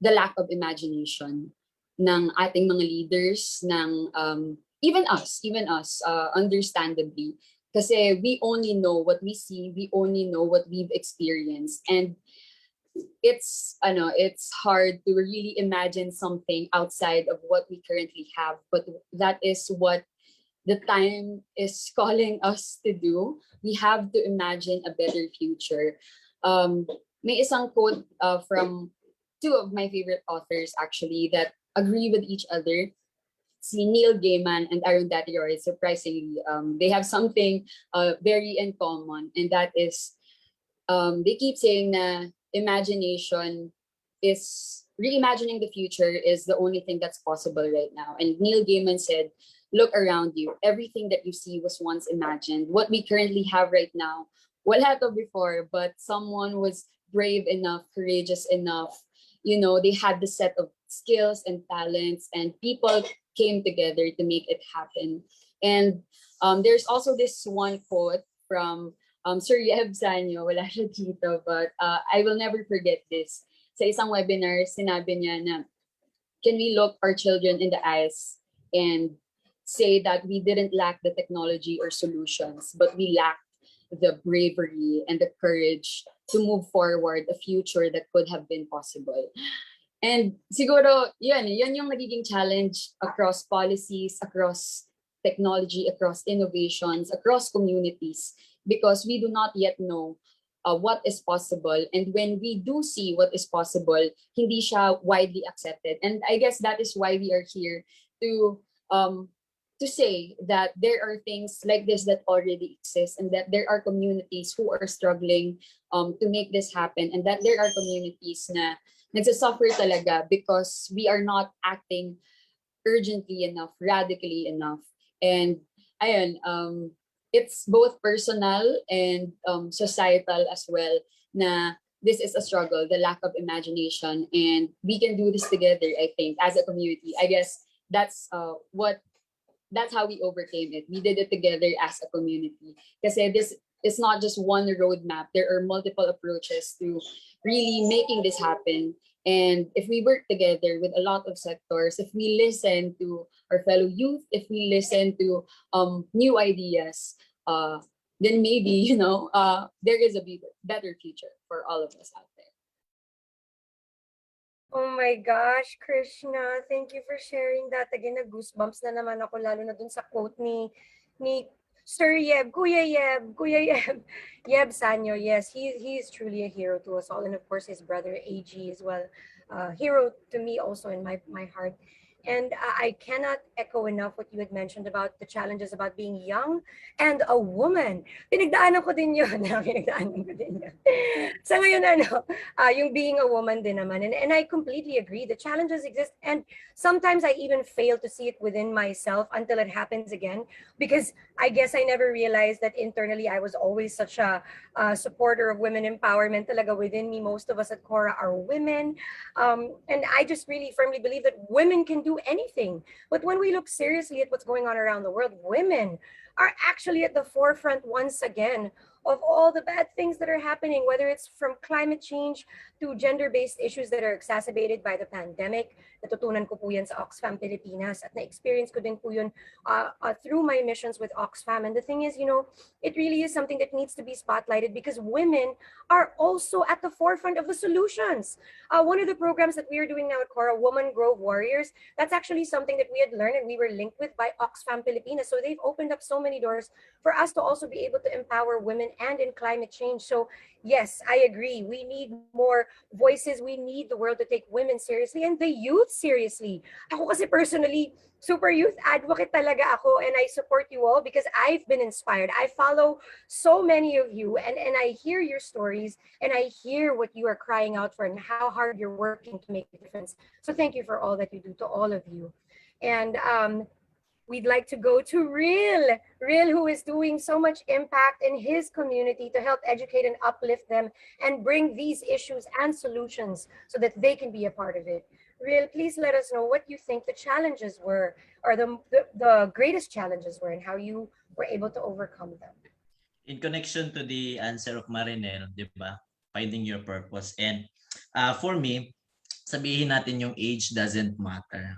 the lack of imagination ng ating mga leaders, ng even us, understandably. Kasi we only know what we see, we only know what we've experienced. And it's hard to really imagine something outside of what we currently have, but that is what the time is calling us to do. We have to imagine a better future. May isang quote from two of my favorite authors actually that agree with each other. Si Neil Gaiman and Arundhati Roy, surprisingly, they have something very in common, and that is they keep saying na imagination is reimagining the future is the only thing that's possible right now. And Neil Gaiman said, look around you. Everything that you see was once imagined. What we currently have right now, wala to before, but someone was brave enough, courageous enough. They had the set of skills and talents, and people came together to make it happen. And there's also this one quote from Sir Yeb Sanyo, wala siya dito, but I will never forget this. Sa isang webinar, sinabi niya na, can we look our children in the eyes and say that we didn't lack the technology or solutions, but we lacked the bravery and the courage to move forward a future that could have been possible. And siguro, yun yung nagiging challenge across policies, across technology, across innovations, across communities, because we do not yet know what is possible. And when we do see what is possible, hindi siya widely accepted. And I guess that is why we are here to say that there are things like this that already exist, and that there are communities who are struggling to make this happen, and that there are communities na nagsasuffer talaga because we are not acting urgently enough, radically enough. And ayun, it's both personal and societal as well na this is a struggle, the lack of imagination, and we can do this together, I think, as a community. I guess that's how we overcame it. We did it together as a community. Kasi this is not just one roadmap. There are multiple approaches to really making this happen. And if we work together with a lot of sectors, if we listen to our fellow youth, if we listen to new ideas, then maybe, there is a better future for all of us out there. Oh my gosh, Krishna, thank you for sharing that. Again, goosebumps na naman ako, lalo na dun sa quote ni Sir Yeb, Kuya Yeb, Yeb Sanyo. Yes, he is truly a hero to us all, and of course his brother AG as well, hero to me also in my heart. And I cannot echo enough what you had mentioned about the challenges about being young and a woman. Pinagdaanan ko din yun. Pinagdaanan ko din yun. So ngayon, yung being a woman din naman. And I completely agree. The challenges exist. And sometimes I even fail to see it within myself until it happens again. Because I guess I never realized that internally I was always such a supporter of women empowerment. Talaga within me, most of us at Cora are women. And I just really firmly believe that women can do anything. But when we look seriously at what's going on around the world, women are actually at the forefront once again of all the bad things that are happening, whether it's from climate change to gender-based issues that are exacerbated by the pandemic. Natutunan ko po yan sa Oxfam Pilipinas at na-experience ko din po yun through my missions with Oxfam. And the thing is, it really is something that needs to be spotlighted because women are also at the forefront of the solutions. One of the programs that we are doing now at Cora, Woman Grove Warriors, that's actually something that we had learned and we were linked with by Oxfam Pilipinas. So they've opened up so many doors for us to also be able to empower women and in climate change. So yes, I agree. We need more voices. We need the world to take women seriously and the youth seriously. Ako kasi personally, super youth advocate talaga ako, and I support you all because I've been inspired. I follow so many of you, and I hear your stories and I hear what you are crying out for and how hard you're working to make a difference. So thank you for all that you do, to all of you. And we'd like to go to Real, who is doing so much impact in his community to help educate and uplift them and bring these issues and solutions so that they can be a part of it. Real, please let us know what you think the challenges were, or the greatest challenges were, and how you were able to overcome them. In connection to the answer of Marinel, di ba? Finding your purpose. And for me, sabihin natin yung age doesn't matter.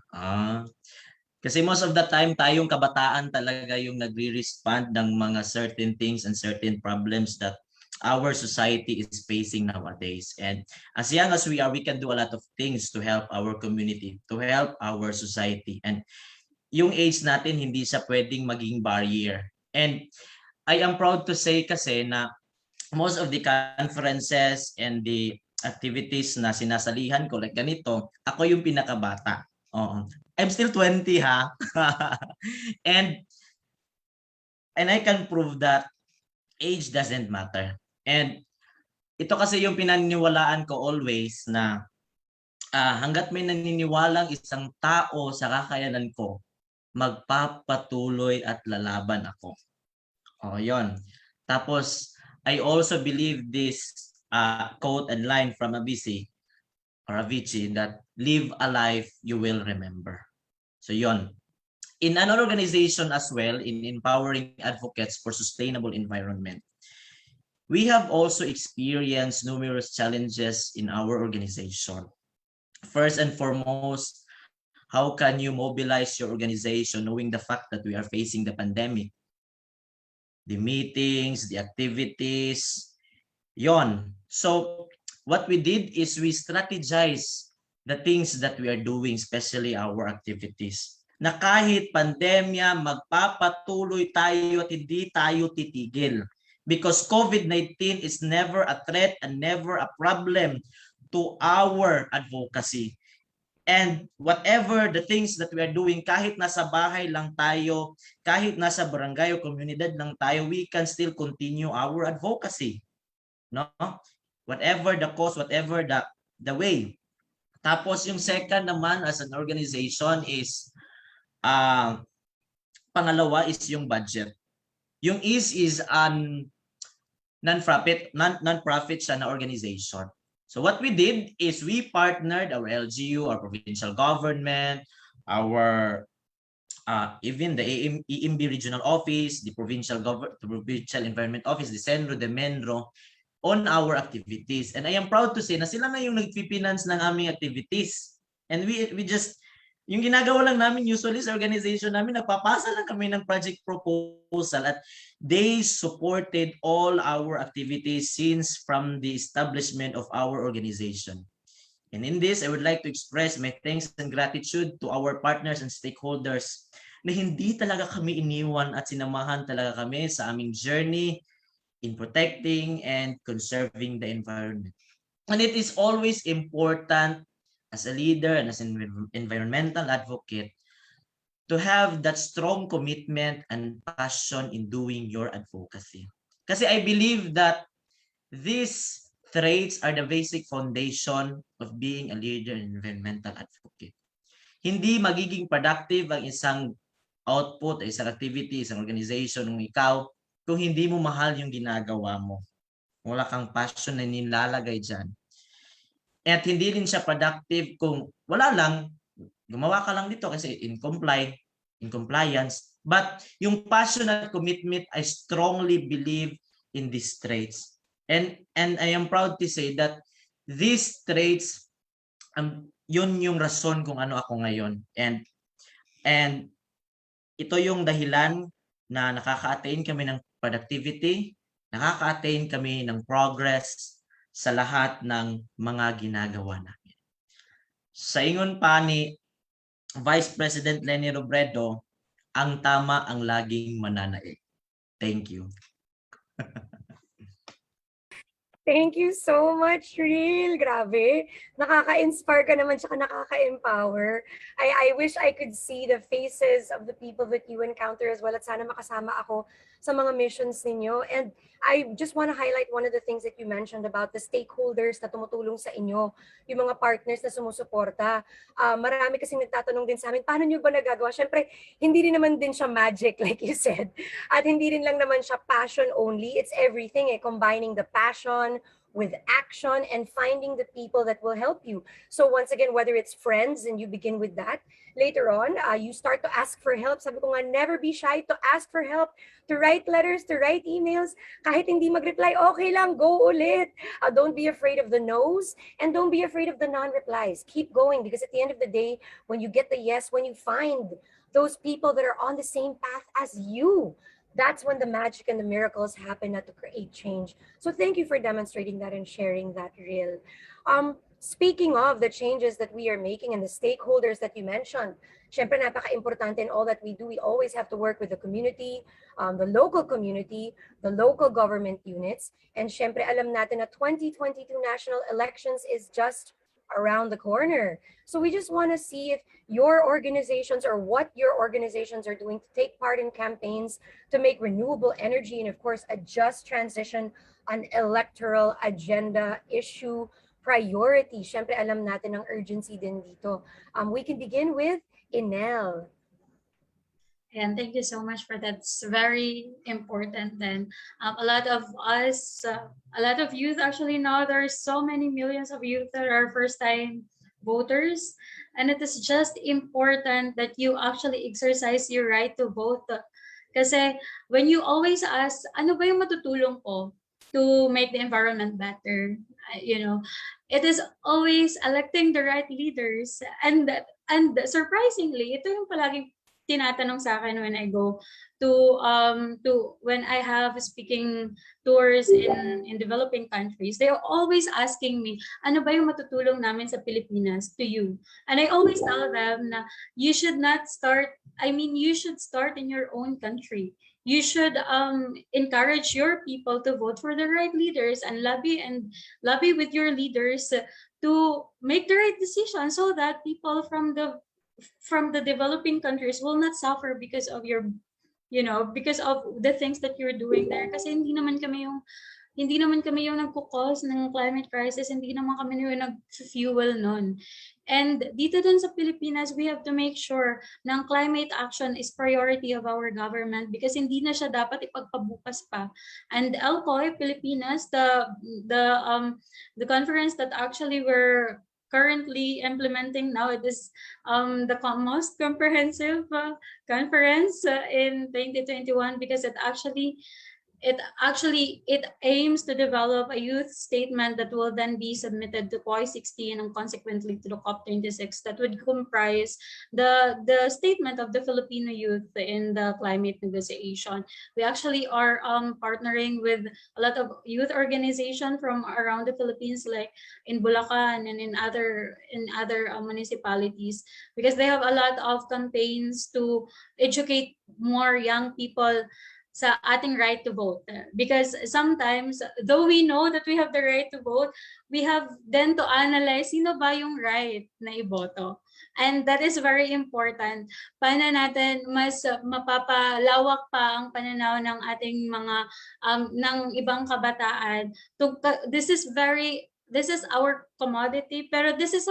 Kasi most of the time, tayong kabataan talaga yung nagre-respond ng mga certain things and certain problems that our society is facing nowadays. And as young as we are, we can do a lot of things to help our community, to help our society. And yung age natin, hindi siya pwedeng maging barrier. And I am proud to say kasi na most of the conferences and the activities na sinasalihan ko, like ganito, ako yung pinakabata. I'm still 20 ha. and I can prove that age doesn't matter. And ito kasi yung pinaniniwalaan ko always na hanggat may naniniwalang isang tao sa kakayanan ko, magpapatuloy at lalaban ako. Yon. Tapos, I also believe this quote and line from Avicii that live a life you will remember. So yon. In an organization as well, in empowering advocates for sustainable environment, we have also experienced numerous challenges in our organization. First and foremost, how can you mobilize your organization knowing the fact that we are facing the pandemic? The meetings, the activities, yon. So what we did is we strategize the things that we are doing, especially our activities. Na kahit pandemya, magpapatuloy tayo at hindi tayo titigil. Because COVID-19 is never a threat and never a problem to our advocacy. And whatever the things that we are doing, kahit nasa bahay lang tayo, kahit nasa barangay o komunidad lang tayo, we can still continue our advocacy. No? Whatever the cause, whatever the way. Tapos yung second naman as an organization is, pangalawa is yung budget. Yung is an non-profit siya na organization. So what we did is we partnered our LGU, our provincial government, our even the EMB regional office, the provincial environment office, the Senro, the Menro, on our activities. And I am proud to say na sila na yung nag-finance ng aming activities. And we just, yung ginagawa lang namin usually sa organization namin, nagpapasa lang kami ng project proposal at they supported all our activities since from the establishment of our organization. And in this, I would like to express my thanks and gratitude to our partners and stakeholders na hindi talaga kami iniwan at sinamahan talaga kami sa aming journey in protecting and conserving the environment. And it is always important as a leader and as an environmental advocate to have that strong commitment and passion in doing your advocacy. Kasi I believe that these traits are the basic foundation of being a leader and environmental advocate. Hindi magiging productive ang isang output, isang activity, isang organization ng ikaw kung hindi mo mahal yung ginagawa mo. Wala kang passion na nilalagay dyan. At hindi rin siya productive kung wala lang, gumawa ka lang dito kasi in compliance. But yung passion at commitment, I strongly believe in these traits. And I am proud to say that these traits, yun yung rason kung ano ako ngayon. And ito yung dahilan na nakaka-attain kami ng productivity, nakaka-attain kami ng progress sa lahat ng mga ginagawa namin. Sa ingon pa ni Vice President Leni Robredo, ang tama ang laging mananaig. Thank you. Thank you so much, Real. Grabe. Nakaka-inspire ka naman, tsaka nakaka-empower. I wish I could see the faces of the people that you encounter as well, at sana makasama ako sa mga missions ninyo. And I just want to highlight one of the things that you mentioned about the stakeholders na tumutulong sa inyo, yung mga partners na sumusuporta. Marami kasing nagtatanong din sa amin, paano nyo ba nagagawa? Syempre, hindi rin naman din siya magic like you said. At hindi rin lang naman siya passion only. It's everything, combining the passion with action and finding the people that will help you. So once again, whether it's friends and you begin with that, later on, you start to ask for help. Sabi ko nga, never be shy to ask for help, to write letters, to write emails. Kahit hindi mag-reply, okay lang, go ulit. Don't be afraid of the no's and don't be afraid of the non-replies. Keep going, because at the end of the day, when you get the yes, when you find those people that are on the same path as you, that's when the magic and the miracles happen to create change. So thank you for demonstrating that and sharing that real. Speaking of the changes that we are making and the stakeholders that you mentioned, syempre napaka-importante in all that we do. We always have to work with the community, the local community, the local government units, and syempre alam natin na 2022 national elections is just around the corner. So we just want to see if your organizations or what your organizations are doing to take part in campaigns to make renewable energy and of course a just transition an electoral agenda issue priority. Syempre alam natin ang urgency din dito. We can begin with Inel. And thank you so much for that. It's very important. Then a lot of us, a lot of youth actually now, there are so many millions of youth that are first-time voters, and it is just important that you actually exercise your right to vote. Kasi when you always ask, ano ba yung matutulong ko to make the environment better? You know, it is always electing the right leaders, and surprisingly, ito yung palaging tinatanong sa akin when I go to when I have speaking tours in developing countries. They are always asking me, ano ba yung matutulong namin sa Pilipinas to you? And I always tell them na you should not start, you should start in your own country. You should encourage your people to vote for the right leaders and lobby with your leaders to make the right decision so that people from the developing countries will not suffer because of because of the things that you're doing there. Kasi hindi naman kami yung nagko-cause ng climate crisis, hindi naman kami yung nag-fuel nun. And dito dun sa Pilipinas, we have to make sure na climate action is priority of our government because hindi na siya dapat ipagpabukas pa. And LCOY Pilipinas, the conference that actually we're currently implementing now, it is the most comprehensive conference in 2021 because it aims to develop a youth statement that will then be submitted to COI 16 and consequently to the COP26 that would comprise the statement of the Filipino youth in the climate negotiation. We actually are partnering with a lot of youth organizations from around the Philippines, like in Bulacan and in other municipalities, because they have a lot of campaigns to educate more young people sa ating right to vote. Because sometimes, though we know that we have the right to vote, we have then to analyze sino ba yung right na iboto. And that is very important. Paano natin mas mapapalawak pa ang pananaw ng ating mga ng ibang kabataan. This is our commodity, pero this is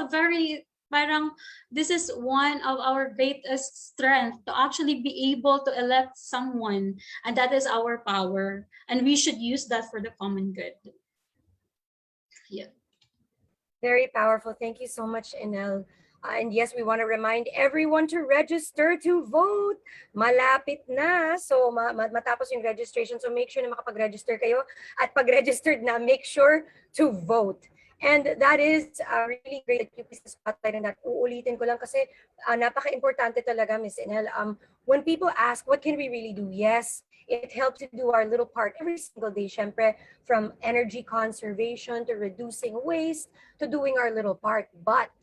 one of our greatest strength to actually be able to elect someone, and that is our power, and we should use that for the common good. Yeah. Very powerful. Thank you so much, Inel. And yes, we want to remind everyone to register to vote. Malapit na. So matapos yung registration. So make sure na makapag-register kayo. At pag-registered na, make sure to vote. And that is really great that you please spotlight on that. Uulitin ko lang kasi napaka-importante talaga, Ms. Inel. When people ask, what can we really do? Yes, it helps to do our little part every single day. Syempre, from energy conservation to reducing waste to doing our little part. But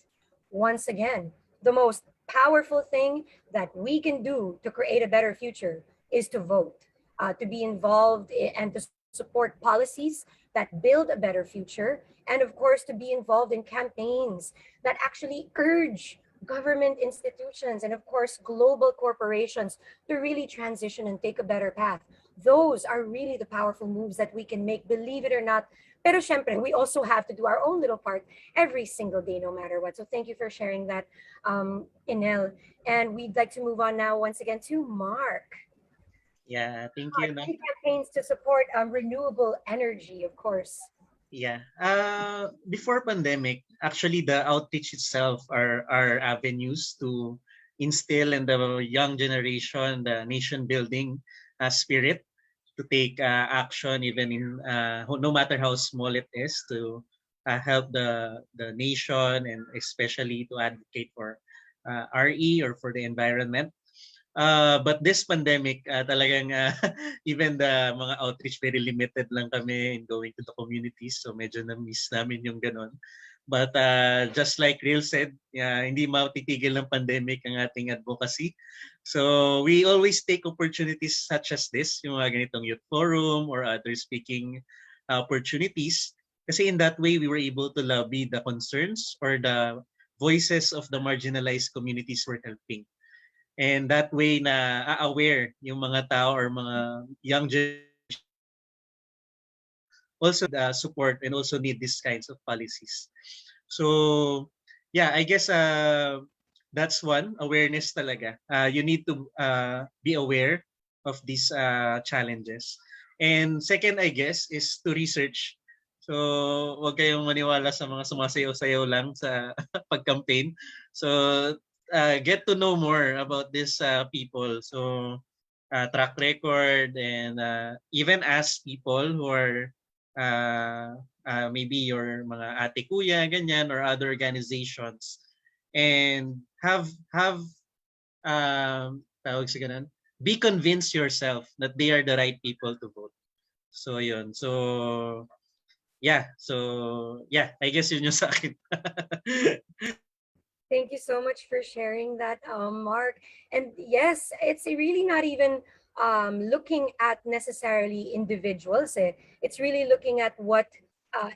once again, the most powerful thing that we can do to create a better future is to vote, to be involved and to support policies that build a better future, and of course to be involved in campaigns that actually urge government institutions and of course global corporations to really transition and take a better path. those are really the powerful moves that we can make, believe it or not. Pero syempre, we also have to do our own little part every single day, no matter what. So thank you for sharing that, Inel. And we'd like to move on now once again to Mark. Yeah, thank you. No? Campaigns to support renewable energy, of course. Yeah. Before pandemic, actually the outreach itself are avenues to instill in the young generation the nation building spirit to take action even in no matter how small it is to help the nation and especially to advocate for RE or for the environment. But this pandemic, talagang even the mga outreach very limited lang kami in going to the communities. So medyo na-miss namin yung ganon. But just like Real said, hindi matitigil ng pandemic ang ating advocacy. So we always take opportunities such as this, yung mga ganitong youth forum or other speaking opportunities. Kasi in that way, we were able to lobby the concerns or the voices of the marginalized communities we're helping. And that way na aware yung mga tao or mga young generation also support and also need these kinds of policies. So yeah, I guess that's one, awareness talaga. You need to be aware of these challenges. And second, I guess, is to research. So wag kayong maniwala sa mga sumasayaw-sayaw lang sa pag-campaign. So get to know more about these people. So track record and even ask people who are maybe your mga ate kuya, ganyan, or other organizations. And tawag sa ganun, be convinced yourself that they are the right people to vote. So yun. So yeah, I guess yun yung sa akin. Thank you so much for sharing that, Mark. And yes, it's really not even looking at necessarily individuals. It's really looking at what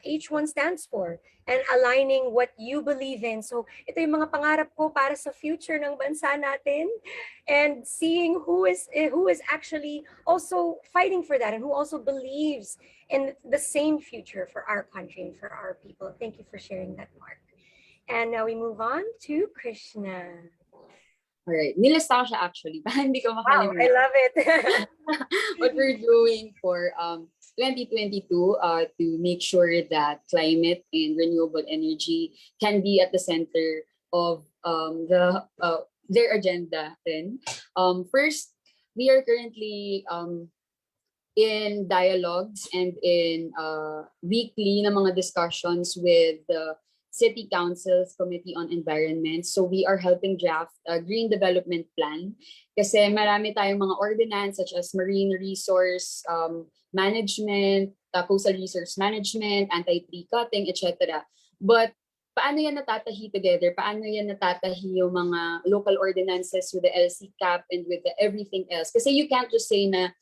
each one stands for and aligning what you believe in. So ito yung mga pangarap ko para sa future ng bansa natin, and seeing who is actually also fighting for that and who also believes in the same future for our country and for our people. Thank you for sharing that, Mark. And now we move on to Krishna. Alright, nilista ko siya actually, para hindi ko makalimutan. Wow, I love it. What we're doing for 2022 to make sure that climate and renewable energy can be at the center of their agenda then. First, we are currently in dialogues and in weekly na mga discussions with the City Council's Committee on Environment. So we are helping draft a green development plan kasi marami tayong mga ordinance such as marine resource management, coastal resource management, anti-tree cutting, etc. But paano yan natatahi together? Paano yan natatahi yung mga local ordinances with the LCCAP and with the everything else? Kasi you can't just say na,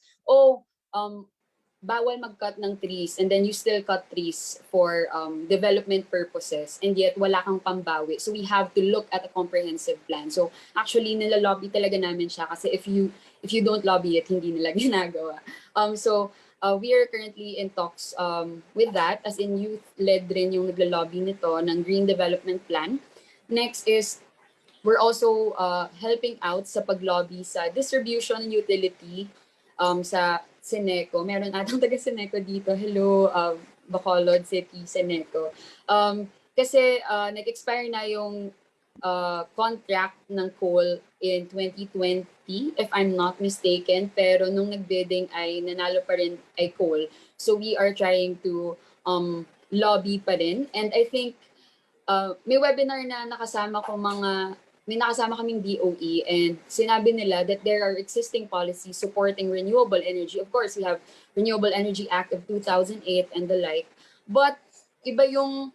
bawal mag-cut ng trees and then you still cut trees for development purposes and yet wala kang pambawi. So we have to look at a comprehensive plan. So actually nilalobby talaga namin siya kasi if you don't lobby it, hindi nila ginagawa. We are currently in talks with that, as in youth-led rin yung naglalobby nito ng Green Development Plan. Next is we're also helping out sa paglobby sa distribution and utility sa Seneco. Meron atang taga Seneco dito. Hello, Bacolod City, Seneco. Kasi nag-expire na yung contract ng coal in 2020, if I'm not mistaken. Pero nung nag-bidding ay nanalo pa rin ay coal. So we are trying to lobby pa rin. And I think may webinar na nakasama ko may nakasama kaming DOE and sinabi nila that there are existing policies supporting renewable energy. Of course, we have Renewable Energy Act of 2008 and the like. But iba yung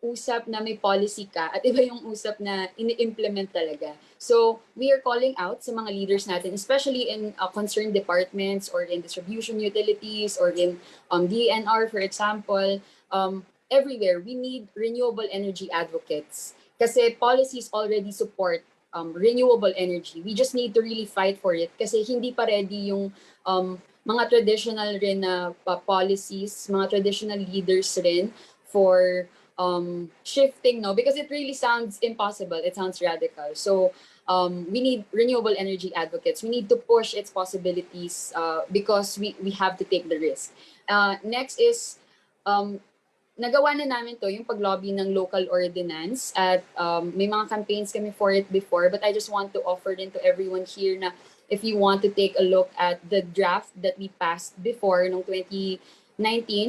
usap na may policy ka at iba yung usap na ini-implement talaga. So we are calling out sa mga leaders natin, especially in concerned departments or in distribution utilities or in DNR, for example. Everywhere, we need renewable energy advocates. Kasi policies already support renewable energy. We just need to really fight for it kasi hindi pa ready yung mga traditional rin na policies, mga traditional leaders rin for shifting, no? Because it really sounds impossible. It sounds radical. So we need renewable energy advocates. We need to push its possibilities because we have to take the risk. Next is nagawa na namin to, yung pag-lobby ng local ordinance at may mga campaigns kami for it before, but I just want to offer din to everyone here na if you want to take a look at the draft that we passed before noong 2019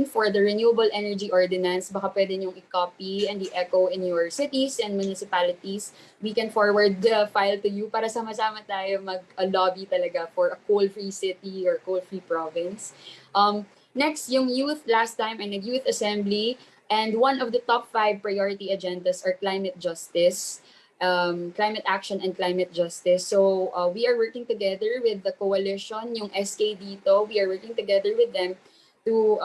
for the renewable energy ordinance, baka pwede niyong i-copy and i-echo in your cities and municipalities. We can forward the file to you para sama-sama tayo mag-lobby talaga for a coal-free city or coal-free province. Next, yung youth, last time ay nag-youth assembly, and one of the top 5 priority agendas are climate justice, climate action and climate justice. So we are working together with the coalition, yung SK dito, we are working together with them to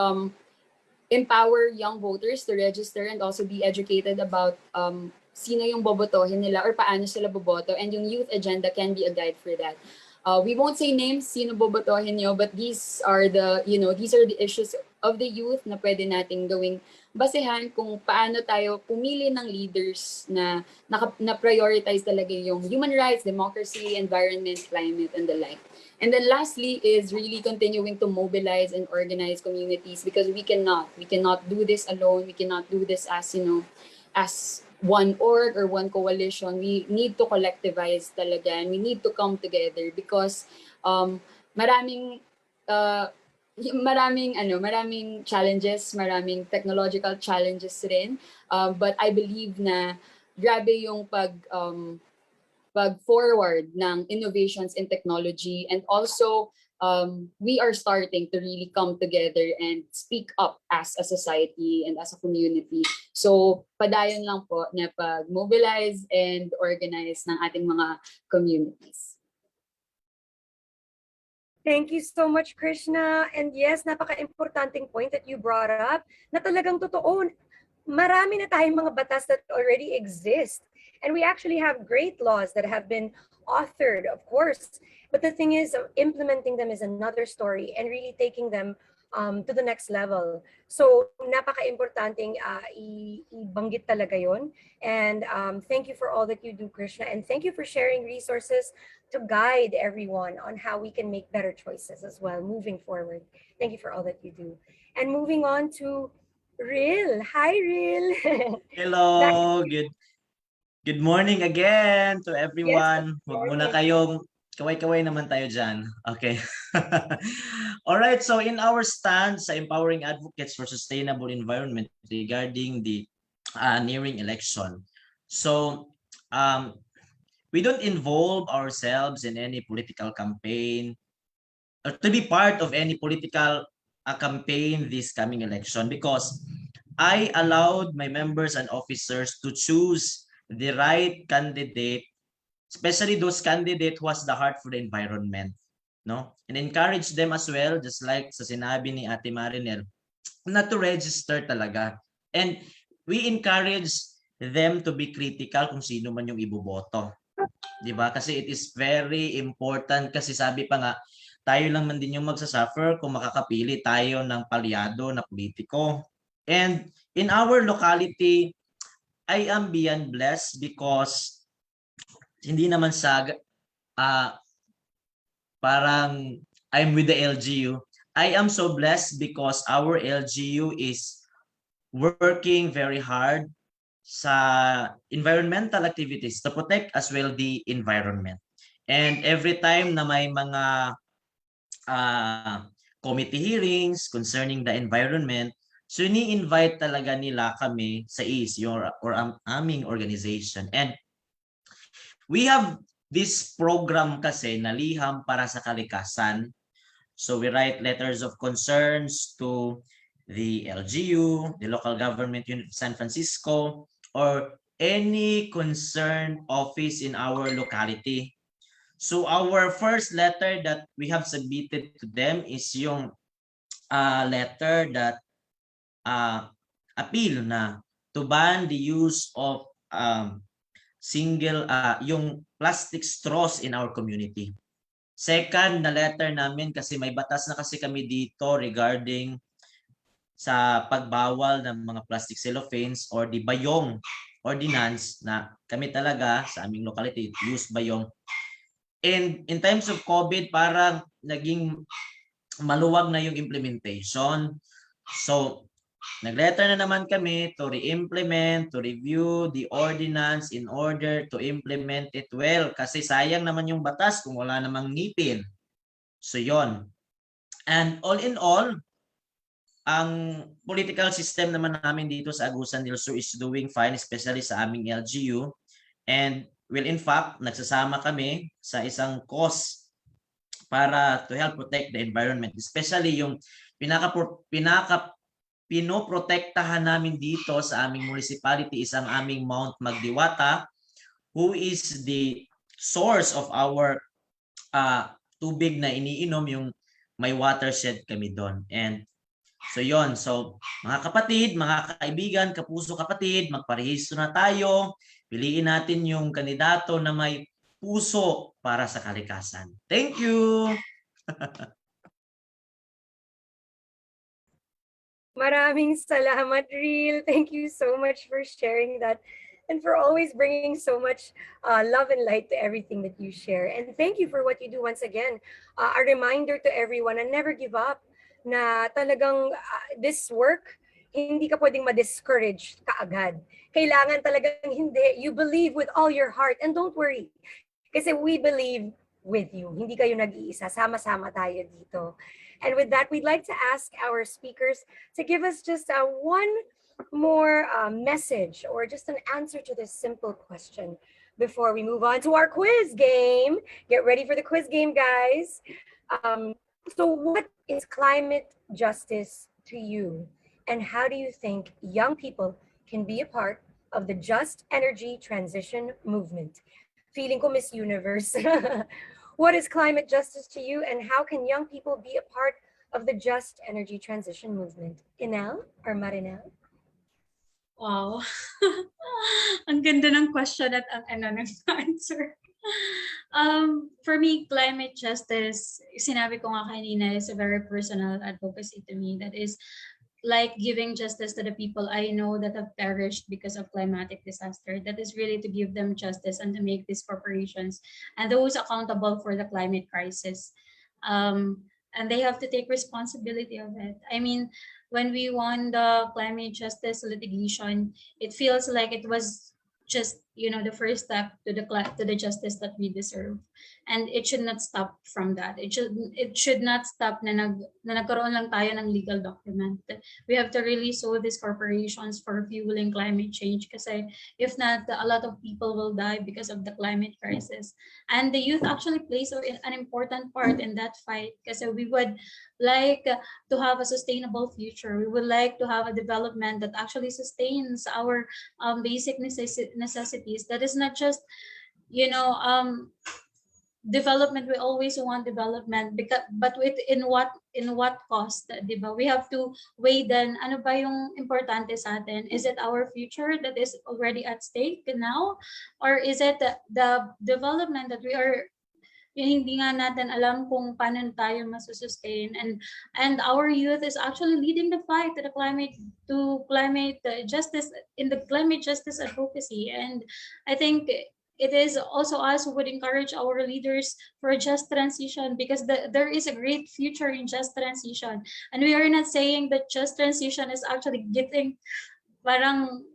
empower young voters to register and also be educated about sino yung bobotohin nila or paano sila boboto, and yung youth agenda can be a guide for that. We won't say names, sino bobotohin nyo, but these are the issues of the youth na pwede nating gawing basehan kung paano tayo pumili ng leaders na prioritize talaga yung human rights, democracy, environment, climate, and the like. And then lastly is really continuing to mobilize and organize communities because we cannot do this alone. We cannot do this as, as one org or one coalition. We need to collectivize talaga, and we need to come together because maraming challenges, maraming technological challenges rin. But I believe na grabe yung pag-forward ng innovations in technology, and also we are starting to really come together and speak up as a society and as a community. So, padayon lang po na pag-mobilize and organize ng ating mga communities. Thank you so much, Krishna. And yes, napaka-importanting point that you brought up na talagang totoo. Marami na tayong mga batas that already exist. And we actually have great laws that have been authored, of course. But the thing is, implementing them is another story and really taking them to the next level. So, napaka-importanting ibanggit talaga yon. And thank you for all that you do, Krishna. And thank you for sharing resources to guide everyone on how we can make better choices as well moving forward. Thank you for all that you do. And moving on to Ril. Hi, Ril. Hello. Good morning again to everyone. Yes, Huwag muna kayong kaway-kaway naman tayo dyan. Okay. All right. So in our stand sa empowering advocates for sustainable environment regarding the nearing election. So we don't involve ourselves in any political campaign or to be part of any political campaign this coming election because I allowed my members and officers to choose the right candidate, especially those candidates who has the heart for the environment, no? And encourage them as well, just like sa sinabi ni Ate Marinel, not to register talaga. And we encourage them to be critical kung sino man yung iboboto. 'Di ba? Kasi it is very important kasi sabi pa nga tayo lang man din yung magsasuffer kung makakapili tayo ng palyado na politiko. And in our locality, I am beyond blessed because hindi naman sa parang I'm with the LGU. I am so blessed because our LGU is working very hard sa environmental activities to protect as well the environment. And every time na may mga committee hearings concerning the environment, so ini-invite talaga nila kami sa EASE or aming organization. And we have this program kasi na liham para sa kalikasan. So we write letters of concerns to the LGU, the local government unit of San Francisco, or any concerned office in our locality. So our first letter that we have submitted to them is yung letter that appeal na to ban the use of yung plastic straws in our community. Second na letter namin, kasi may batas na kasi kami dito regarding sa pagbawal ng mga plastic cellophanes or di bayong ordinance na kami talaga sa aming locality use bayong. And in times of COVID, parang naging maluwag na yung implementation. So, nag-letter na naman kami to re-implement, to review the ordinance in order to implement it well. Kasi sayang naman yung batas kung wala namang ngipin. So, yon. And all in all, ang political system naman namin dito sa Agusan del Sur is doing fine, especially sa aming LGU. And well, in fact, nagsasama kami sa isang cause para to help protect the environment. Especially yung pinoprotektahan namin dito sa aming municipality is ang aming Mount Magdiwata, who is the source of our tubig na iniinom, yung may watershed kami doon. And so yon, so mga kapatid, mga kaibigan, kapuso kapatid, magparehistro na tayo. Piliin natin yung kandidato na may puso para sa kalikasan. Thank you! Maraming salamat, Real. Thank you so much for sharing that and for always bringing so much love and light to everything that you share. And thank you for what you do once again. A reminder to everyone and never give up na talagang this work, hindi ka pwedeng ma-discourage kaagad. Kailangan talagang hindi. You believe with all your heart and don't worry. Kasi we believe with you. Hindi kayo nag-iisa. Sama-sama tayo dito. And with that, we'd like to ask our speakers to give us just one more message or just an answer to this simple question before we move on to our quiz game. Get ready for the quiz game, guys. So what is climate justice to you? And how do you think young people can be a part of the just energy transition movement? Feeling ko Miss Universe. What is climate justice to you? And how can young people be a part of the just energy transition movement? Inel or Marinel? Wow. Ang ganda ng question at ang ng answer. For me, climate justice, sinabi ko nga kanina, is a very personal advocacy to me. That is like giving justice to the people I know that have perished because of climatic disaster. That is really to give them justice and to make these corporations and those accountable for the climate crisis. And they have to take responsibility of it. I mean, when we won the climate justice litigation, it feels like it was just, you know, the first step to the justice that we deserve. And it should not stop from that. It should not stop na nagkaroon lang tayo ng legal document. We have to really sue these corporations for fueling climate change kasi if not, a lot of people will die because of the climate crisis. And the youth actually plays an important part in that fight kasi we would like to have a sustainable future. We would like to have a development that actually sustains our basic necessities. That is not just, you know, development. We always want development but in what cost, diba? We have to weigh then ano ba yung importante sa atin. Is it our future that is already at stake now, or is it the development that we are hindi nga natin alam kung paano tayo masusustain, and our youth is actually leading the fight to climate justice in the climate justice advocacy. And I think it is also us who would encourage our leaders for a just transition, because there is a great future in just transition. And we are not saying that just transition is actually getting parang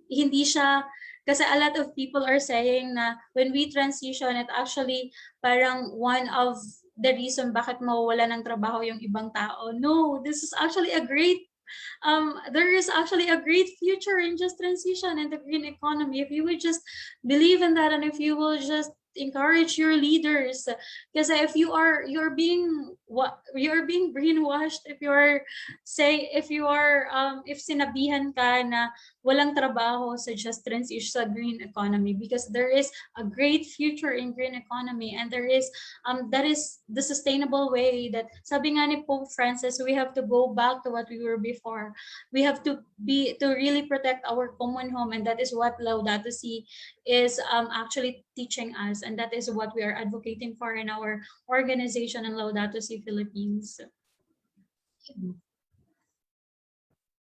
hindi siya, kasi a lot of people are saying na when we transition, it actually parang one of the reason bakit mawawala ng trabaho yung ibang tao. No, this is actually a great there is actually a great future in just transition and the green economy if you would just believe in that, and if you will just encourage your leaders. Kasi if you're being brainwashed, if sinabihan ka na walang trabaho sa just transition sa green economy, because there is a great future in green economy, and that is the sustainable way that, sabi nga ni Pope Francis, we have to go back to what we were before. We have to really protect our common home, and that is what Laudato Si is actually teaching us, and that is what we are advocating for in our organization in Laudato Si Philippines.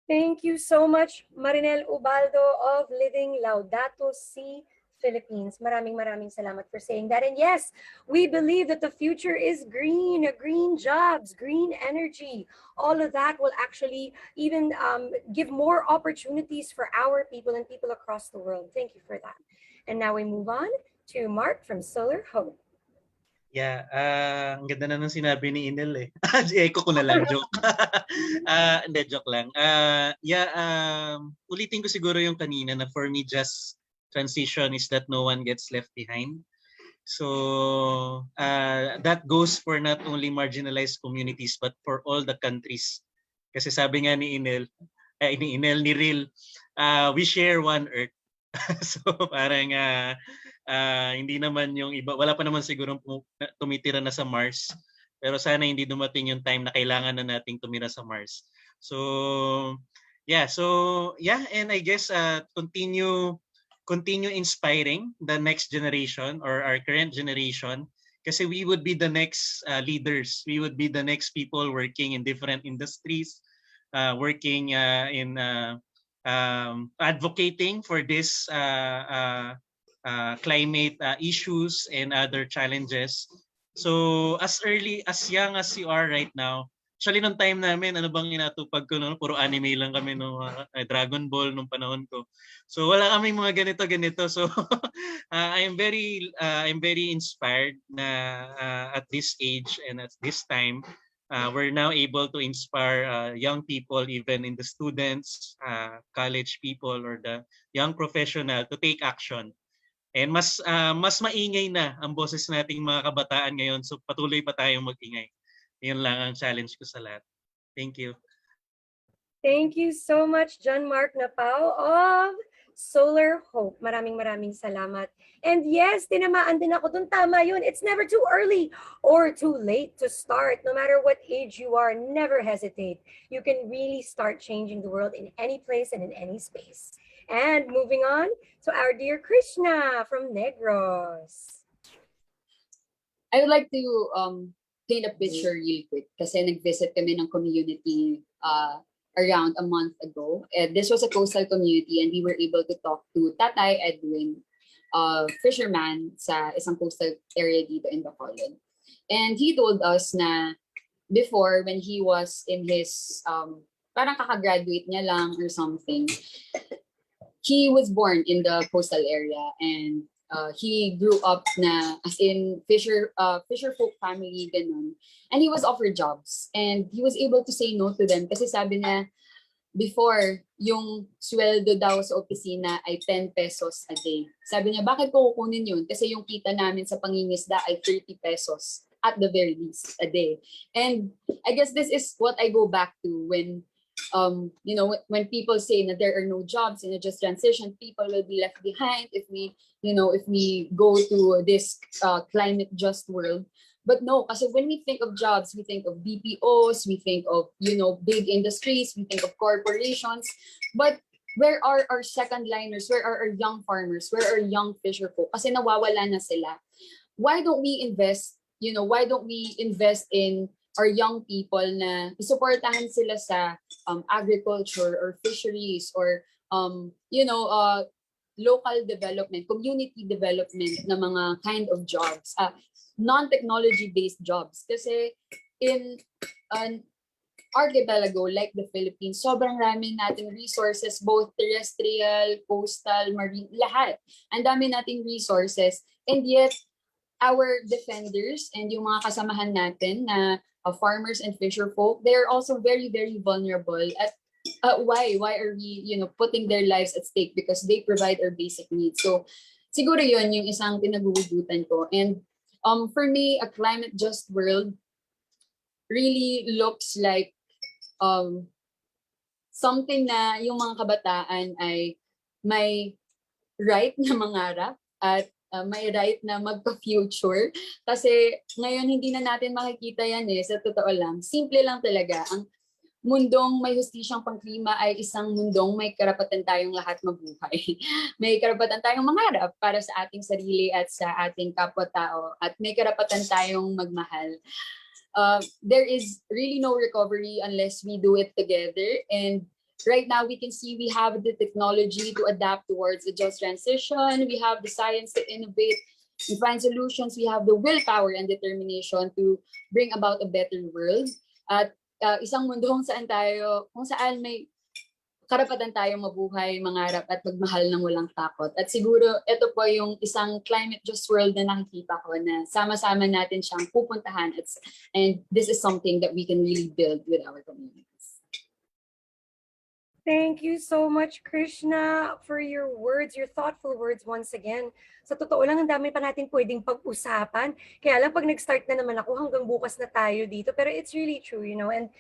Thank you so much, Marinel Ubaldo of Living Laudato Si Philippines. Maraming salamat for saying that. And yes, we believe that the future is green jobs, green energy. All of that will actually even give more opportunities for our people and people across the world. Thank you for that. And now we move on to Mark from Solar Hope. Yeah, ang ganda na ng sinabi ni Inel eh. Echo ko na lang, joke. Hindi, joke lang. Ulitin ko siguro yung kanina na for me, just transition is that no one gets left behind. So that goes for not only marginalized communities but for all the countries. Kasi sabi nga ni Ril, we share one earth. So parang hindi naman yung iba, wala pa naman siguro tumitira na sa Mars, pero sana hindi dumating yung time na kailangan na nating tumira sa Mars. So and I guess continue inspiring the next generation or our current generation, kasi we would be the next leaders, we would be the next people working in different industries, working in advocating for this climate issues and other challenges. So as young as you are right now, actually nung time namin, ano bang inatupag ko noon, puro anime lang kami nung Dragon Ball nung panahon ko. So wala kaming mga ganito. So I'm very inspired na at this age and at this time, we're now able to inspire young people, even in the students, college people, or the young professional to take action. And mas maingay na ang boses nating mga kabataan ngayon, so patuloy pa tayong mag-ingay. Yun lang ang challenge ko sa lahat. Thank you. Thank you so much, John Mark Napao of Solar Hope. Maraming salamat. And yes, tinamaan din ako dun. Tama yun. It's never too early or too late to start. No matter what age you are, never hesitate. You can really start changing the world in any place and in any space. And moving on to our dear Krishna from Negros. I would like to paint a picture real quick kasi nag-visit kami ng community around a month ago. This was a coastal community and we were able to talk to Tatay Edwin, fisherman sa isang coastal area dito in Bacolod. And he told us na before, when he was in his, parang kakagraduate niya lang or something, he was born in the coastal area and he grew up na as in fisher folk family ganun, and he was offered jobs and he was able to say no to them kasi sabi niya before yung sweldo daw sa opisina ay 10 pesos a day. Sabi niya, bakit ko kukunin yun? Kasi yung kita namin sa pangingisda ay 30 pesos at the very least a day. And I guess this is what I go back to when when people say that there are no jobs in a just transition, people will be left behind if we go to this climate just world. But no, because when we think of jobs, we think of BPOs, we think of big industries, we think of corporations. But where are our second liners? Where are our young farmers? Where are young fisher folk? Kasi nawawala na sila. Why don't we invest? Why don't we invest in our young people na isuportahan sila sa agriculture or fisheries or local development, community development na mga kind of jobs, non-technology based jobs. Kasi in an archipelago like the Philippines, sobrang rami nating resources, both terrestrial, coastal, marine, lahat. Ang dami nating resources, and yet our defenders and yung mga kasamahan natin na farmers and fisher folk, they are also very, very vulnerable. At why are we putting their lives at stake? Because they provide our basic needs. So siguro yun yung isang pinagugugutan ko. And for me, a climate just world really looks like something na yung mga kabataan ay may right na mangarap at may right na magpa-future. Kasi ngayon hindi na natin makikita yan sa totoo lang. Simple lang talaga. Ang mundong may hustisyang pangklima ay isang mundong may karapatan tayong lahat mabuhay. May karapatan tayong mangarap para sa ating sarili at sa ating kapwa-tao. At may karapatan tayong magmahal. There is really no recovery unless we do it together. And right now, we can see we have the technology to adapt towards a just transition. We have the science to innovate and find solutions. We have the willpower and determination to bring about a better world. At isang mundo kung saan may karapatan tayong mabuhay, mangarap at magmahal ng walang takot. At siguro ito po yung isang climate just world na nakikita ko na sama-sama natin siyang pupuntahan. And this is something that we can really build with our community. Thank you so much, Krishna, for your words, your thoughtful words once again. Sa totoo lang, ang dami pa natin pwedeng pag-usapan. Kaya lang, pag nag-start na naman ako, hanggang bukas na tayo dito. Pero it's really true, you know. And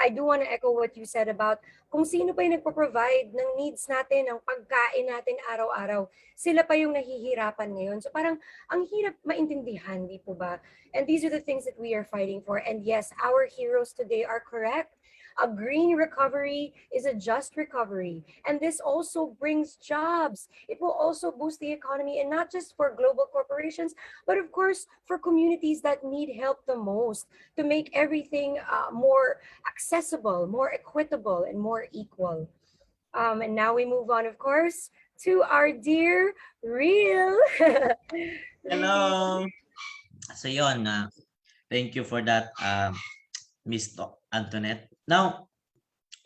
I do want to echo what you said about kung sino pa yung nagpo-provide ng needs natin, ng pagkain natin araw-araw. Sila pa yung nahihirapan ngayon. So parang, ang hirap maintindihan, di po ba? And these are the things that we are fighting for. And yes, our heroes today are correct. A green recovery is a just recovery. And this also brings jobs. It will also boost the economy, and not just for global corporations, but of course for communities that need help the most to make everything more accessible, more equitable, and more equal. And now we move on, of course, to our dear Real. Hello. So yun, thank you for that, Miss Antoinette. Now,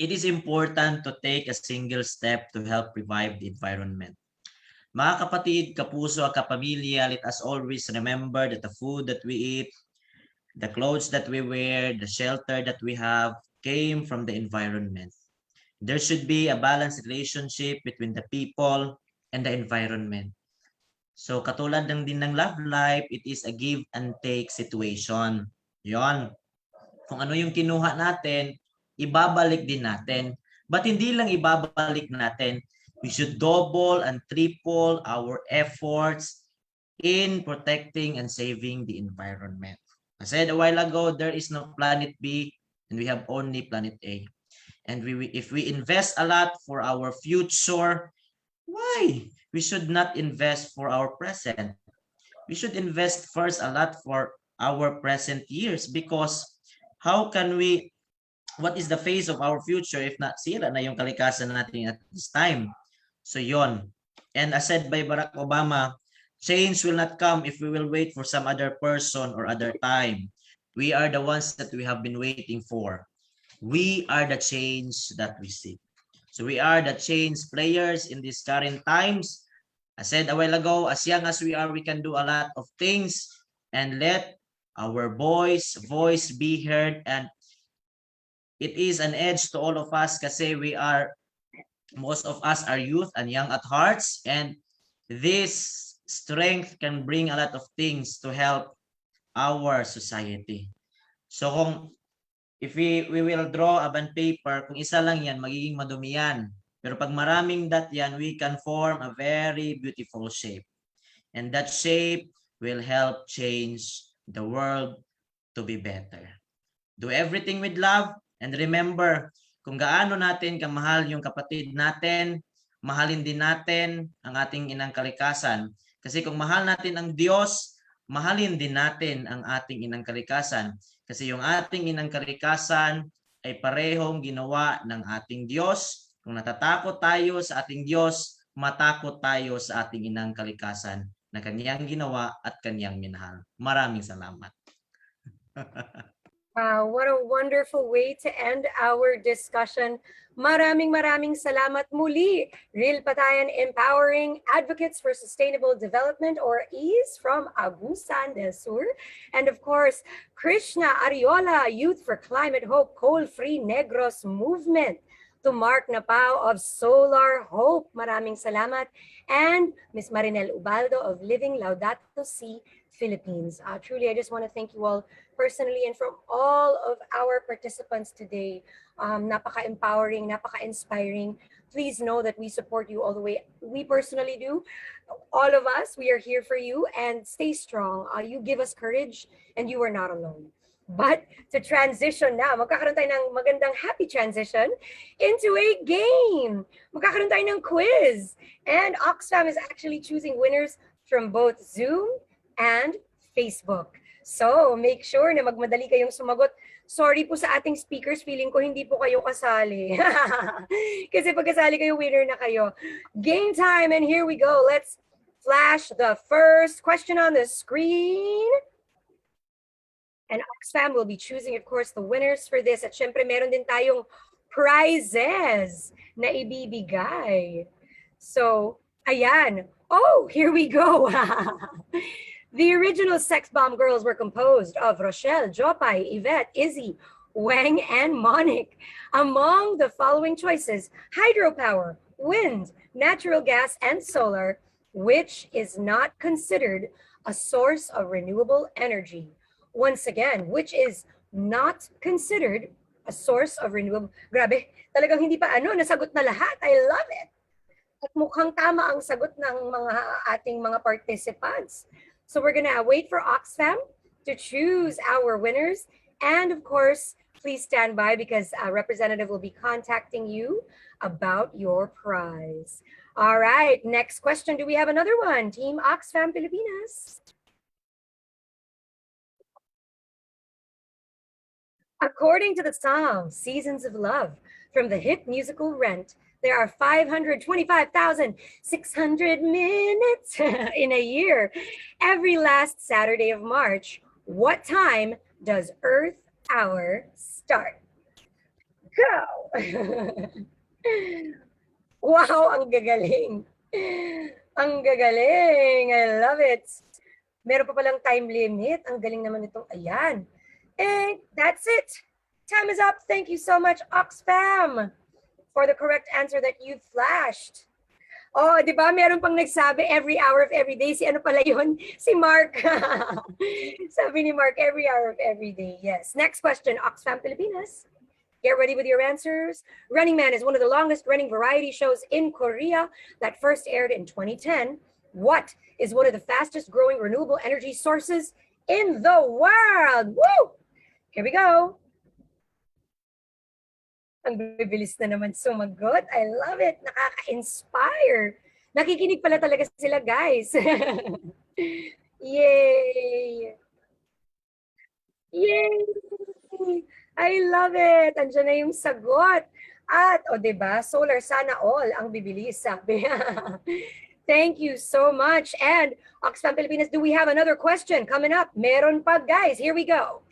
it is important to take a single step to help revive the environment. Mga kapatid, kapuso, kapamilya, let us always remember that the food that we eat, the clothes that we wear, the shelter that we have came from the environment. There should be a balanced relationship between the people and the environment. So katulad din ng love life, it is a give and take situation. Yon. Kung ano yung kinuha natin, ibabalik din natin. But hindi lang ibabalik natin. We should double and triple our efforts in protecting and saving the environment. I said a while ago, there is no planet B and we have only planet A. And if we invest a lot for our future, why? We should not invest for our present. We should invest first a lot for our present years, because how can we, what is the face of our future if not sira na yung kalikasan natin at this time? So yon. And as said by Barack Obama, change will not come if we will wait for some other person or other time. We are the ones that we have been waiting for. We are the change that we seek. So we are the change players in these current times. I said a while ago, as young as we are, we can do a lot of things, and let our voice be heard. And it is an edge to all of us kasi most of us are youth and young at hearts, and this strength can bring a lot of things to help our society. So if we will draw a bond paper, kung isa lang yan, magiging madumi yan. Pero pag maraming dot yan, we can form a very beautiful shape. And that shape will help change the world to be better. Do everything with love, and remember, kung gaano natin kamahal yung kapatid natin, mahalin din natin ang ating inang kalikasan. Kasi kung mahal natin ang Diyos, mahalin din natin ang ating inang kalikasan. Kasi yung ating inang kalikasan ay parehong ginawa ng ating Diyos. Kung natatakot tayo sa ating Diyos, matakot tayo sa ating inang kalikasan na kaniyang ginawa at kaniyang minahal. Maraming salamat. Wow, what a wonderful way to end our discussion. Maraming salamat muli. Real Patayan Empowering Advocates for Sustainable Development, or EASE, from Agusan del Sur. And of course, Krishna Ariola, Youth for Climate Hope Coal-Free Negros Movement. to Mark Napao of Solar Hope. Maraming salamat. And Ms. Marinel Ubaldo of Living Laudato Si Philippines. Truly, I just want to thank you all personally and from all of our participants today. Napaka-empowering, napaka-inspiring. Please know that we support you all the way. We personally do. All of us, we are here for you, and stay strong. You give us courage and you are not alone. But to transition now, magkakaroon tayo ng magandang happy transition into a game. Magkakaroon tayo ng quiz. And Oxfam is actually choosing winners from both Zoom and Facebook. So, make sure na magmadali kayong sumagot. Sorry po sa ating speakers, feeling ko hindi po kayo kasali. Kasi pag kasali kayo, winner na kayo. Game time, and here we go. Let's flash the first question on the screen. And Oxfam will be choosing, of course, the winners for this. At syempre, meron din tayong prizes na ibibigay. So, ayan. Oh, here we go. The original Sex Bomb Girls were composed of Rochelle, Jopay, Yvette, Izzy, Wang, and Monique. Among the following choices, hydropower, wind, natural gas, and solar, which is not considered a source of renewable energy. Once again, which is not considered a source of renewable. Grabe, talagang hindi pa nasagot na lahat. I love it. At mukhang tama ang sagot ng mga ating mga participants. So we're gonna wait for Oxfam to choose our winners. And of course, please stand by because a representative will be contacting you about your prize. All right, next question. Do we have another one? Team Oxfam Pilipinas. According to the song Seasons of Love from the hit musical Rent, there are 525,600 minutes in a year. Every last Saturday of March, what time does Earth Hour start? Go! Wow, ang gagaling. Ang gagaling. I love it. Meron pa palang time limit. Ang galing naman itong ayan. And that's it. Time is up. Thank you so much, Oxfam, for the correct answer that you flashed. Oh, di ba? Meron pang nagsabi every hour of every day. Si ano pala yun? Si Mark. Sabi ni Mark, every hour of every day. Yes. Next question, Oxfam Pilipinas. Get ready with your answers. Running Man is one of the longest running variety shows in Korea that first aired in 2010. What is one of the fastest growing renewable energy sources in the world? Woo! Here we go. Ang bibilis na naman sumagot. I love it. Nakaka-inspire. Nakikinig pala talaga sila, guys. Yay! Yay! I love it. Andiyan na yung sagot. At, o diba, solar sana all ang bibilis, sabi. Thank you so much. And Oxfam Pilipinas, do we have another question coming up? Meron pa, guys. Here we go.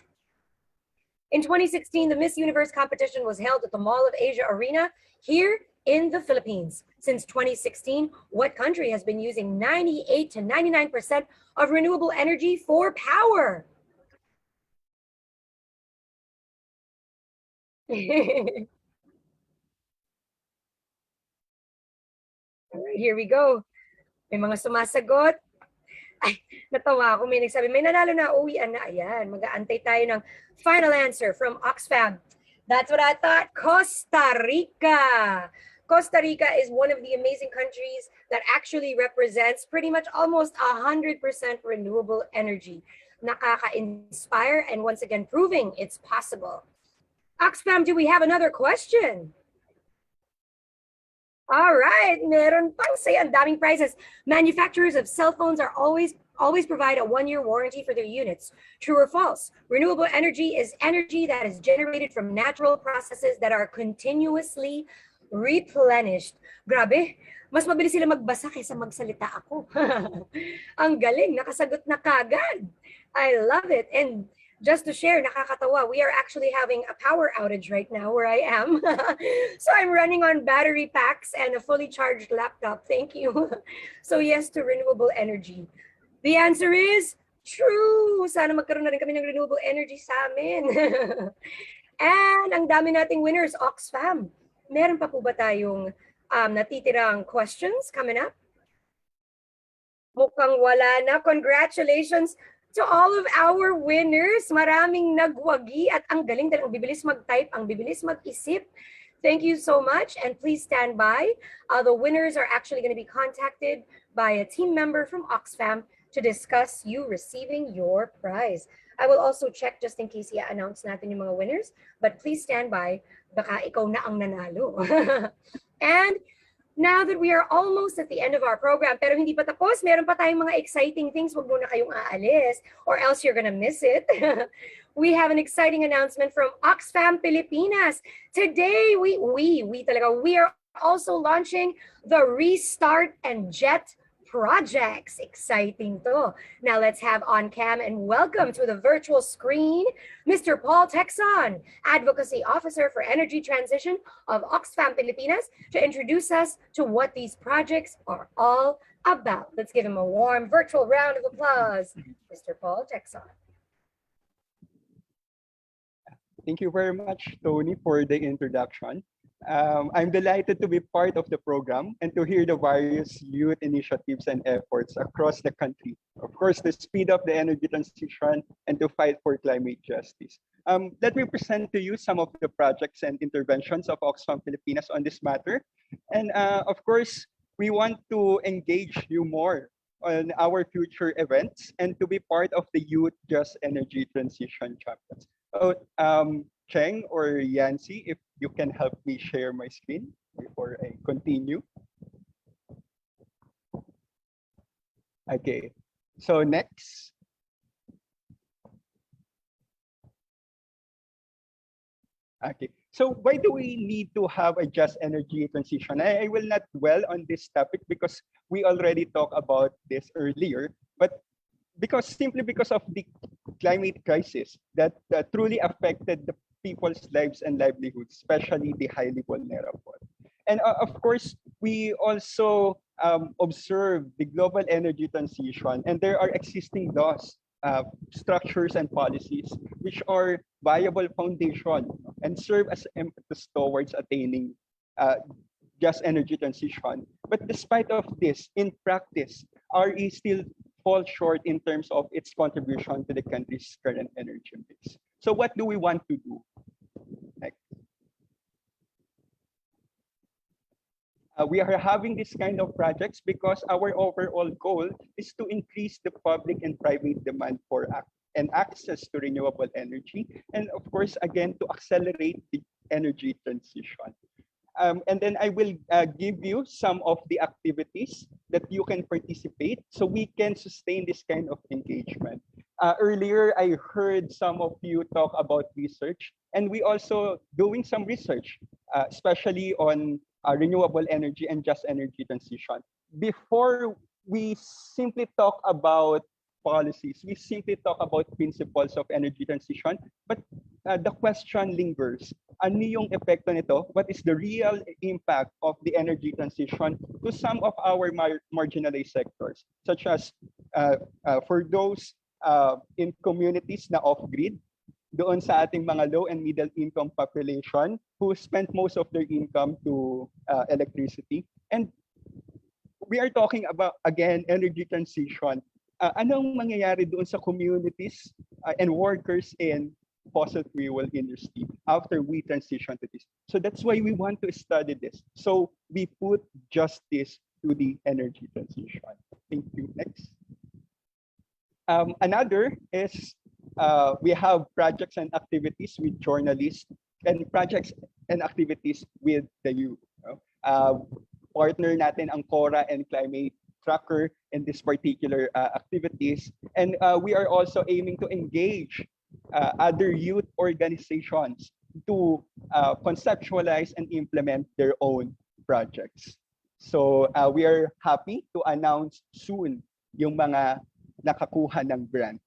In 2016, the Miss Universe competition was held at the Mall of Asia Arena here in the Philippines. Since 2016, what country has been using 98 to 99% of renewable energy for power? Here we go. May mga sumasagot. Ay, natawa ako. May nagsabi, may nanalo na, uwian na. Ayan, mag-aantay tayo ng final answer from Oxfam. That's what I thought. Costa Rica. Costa Rica is one of the amazing countries that actually represents pretty much almost 100% renewable energy. Nakaka-inspire and once again proving it's possible. Oxfam, do we have another question? All right, meron pang say ang daming prizes. Manufacturers of cell phones are always provide a 1-year warranty for their units. True or false? Renewable energy is energy that is generated from natural processes that are continuously replenished. Grabe, mas mabilis sila magbasa kaysa magsalita ako. Ang galing, nakasagot na kagad. I love it. And just to share, nakakatawa, we are actually having a power outage right now where I am. So I'm running on battery packs and a fully charged laptop. Thank you. So yes to renewable energy. The answer is true. Sana magkaroon na rin kami ng renewable energy sa amin. And ang dami nating winners, Oxfam. Meron pa po ba tayong natitirang questions coming up? Mukhang wala na. Congratulations to all of our winners. Maraming nagwagi at ang galing dahil ang bibilis mag-type, ang bibilis mag-isip. Thank you so much, and please stand by. The winners are actually going to be contacted by a team member from Oxfam to discuss you receiving your prize. I will also check just in case i-announce natin yung mga winners, but please stand by. Baka ikaw na ang nanalo. And now that we are almost at the end of our program, pero hindi pa tapos, meron pa tayong mga exciting things. Huwag muna kayong aalis or else you're gonna miss it. We have an exciting announcement from Oxfam Pilipinas. Today, we are also launching the Restart and Jet projects. Exciting to. Now let's have on cam and welcome to the virtual screen, Mr. Paul Texon, Advocacy Officer for Energy Transition of Oxfam Pilipinas, to introduce us to what these projects are all about. Let's give him a warm virtual round of applause. Mr. Paul Texon. Thank you very much, Tony, for the introduction. I'm delighted to be part of the program and to hear the various youth initiatives and efforts across the country, of course, to speed up the energy transition and to fight for climate justice. Let me present to you some of the projects and interventions of Oxfam Pilipinas on this matter. And of course, we want to engage you more on our future events and to be part of the Youth Just Energy Transition Champions. Cheng or Yancy, if you can help me share my screen before I continue. Okay, so next. Okay, so why do we need to have a just energy transition? I will not dwell on this topic because we already talked about this earlier, but simply because of the climate crisis that truly affected the people's lives and livelihoods, especially the highly vulnerable. And of course, we also observe the global energy transition, and there are existing laws, structures, and policies which are viable foundation and serve as impetus towards attaining just energy transition. But despite of this, in practice, RE still falls short in terms of its contribution to the country's current energy mix. So what do we want to do? Next. We are having this kind of projects because our overall goal is to increase the public and private demand for and access to renewable energy, and of course, again, to accelerate the energy transition. And then I will give you some of the activities that you can participate so we can sustain this kind of engagement. Earlier, I heard some of you talk about research, and we also doing some research, especially on renewable energy and just energy transition. Before we simply talk about policies, we simply talk about principles of energy transition, but the question lingers. Ano yung epekto nito? What is the real impact of the energy transition to some of our marginalized sectors, such as for those in communities na off-grid, doon sa ating mga low and middle income population who spent most of their income to electricity. And we are talking about, again, energy transition. Anong mangyayari doon sa communities and workers in fossil fuel industry after we transition to this? So that's why we want to study this. So we put justice to the energy transition. Thank you. Next. Another is we have projects and activities with journalists and projects and activities with the youth. Partner natin ang CORA and Climate Tracker in this particular activities. And we are also aiming to engage other youth organizations to conceptualize and implement their own projects. So we are happy to announce soon yung mga nakakuha ng grant.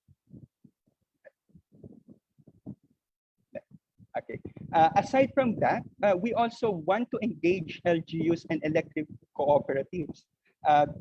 Okay. Aside from that, we also want to engage LGUs and electric cooperatives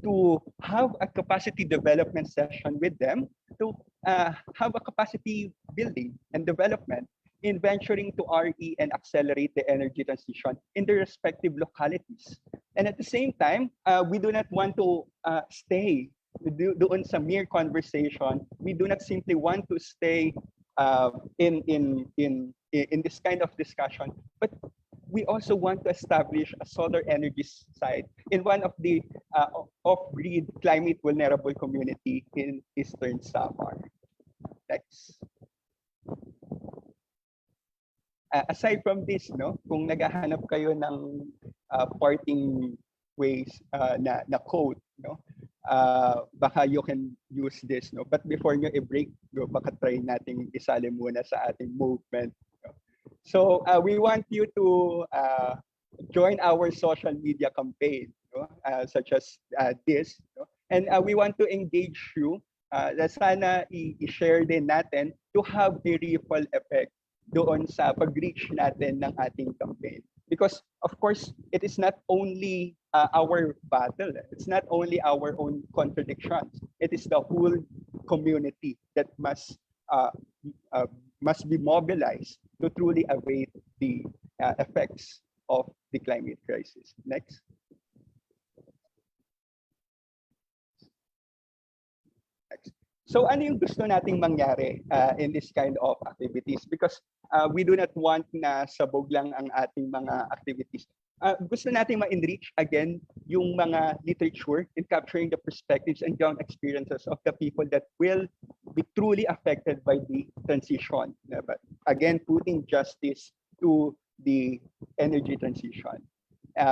to have a capacity development session with them to have a capacity building and development in venturing to RE and accelerate the energy transition in their respective localities. And at the same time, we do not want to stay doon sa mere conversation. We do not simply want to stay in this kind of discussion, but we also want to establish a solar energy site in one of the off-grid climate vulnerable community in Eastern Samar. Next. Aside from this, no, kung naghahanap kayo ng parting ways na code, no, baka you can use this, no. But before nyo i-break, no, baka try nating isali muna sa ating movement. No? So we want you to join our social media campaign, no, such as this, no? And we want to engage you. Sana i-share din natin to have a ripple effect doon sa pag-reach natin ng ating campaign. Because, of course, it is not only our battle. It's not only our own contradictions. It is the whole community that must be mobilized to truly await the effects of the climate crisis. Next. So ano yung gusto nating mangyari in this kind of activities? Because we do not want na sabog lang ang ating mga activities. Gusto nating ma-enrich again yung mga literature in capturing the perspectives and young experiences of the people that will be truly affected by the transition. But again, putting justice to the energy transition.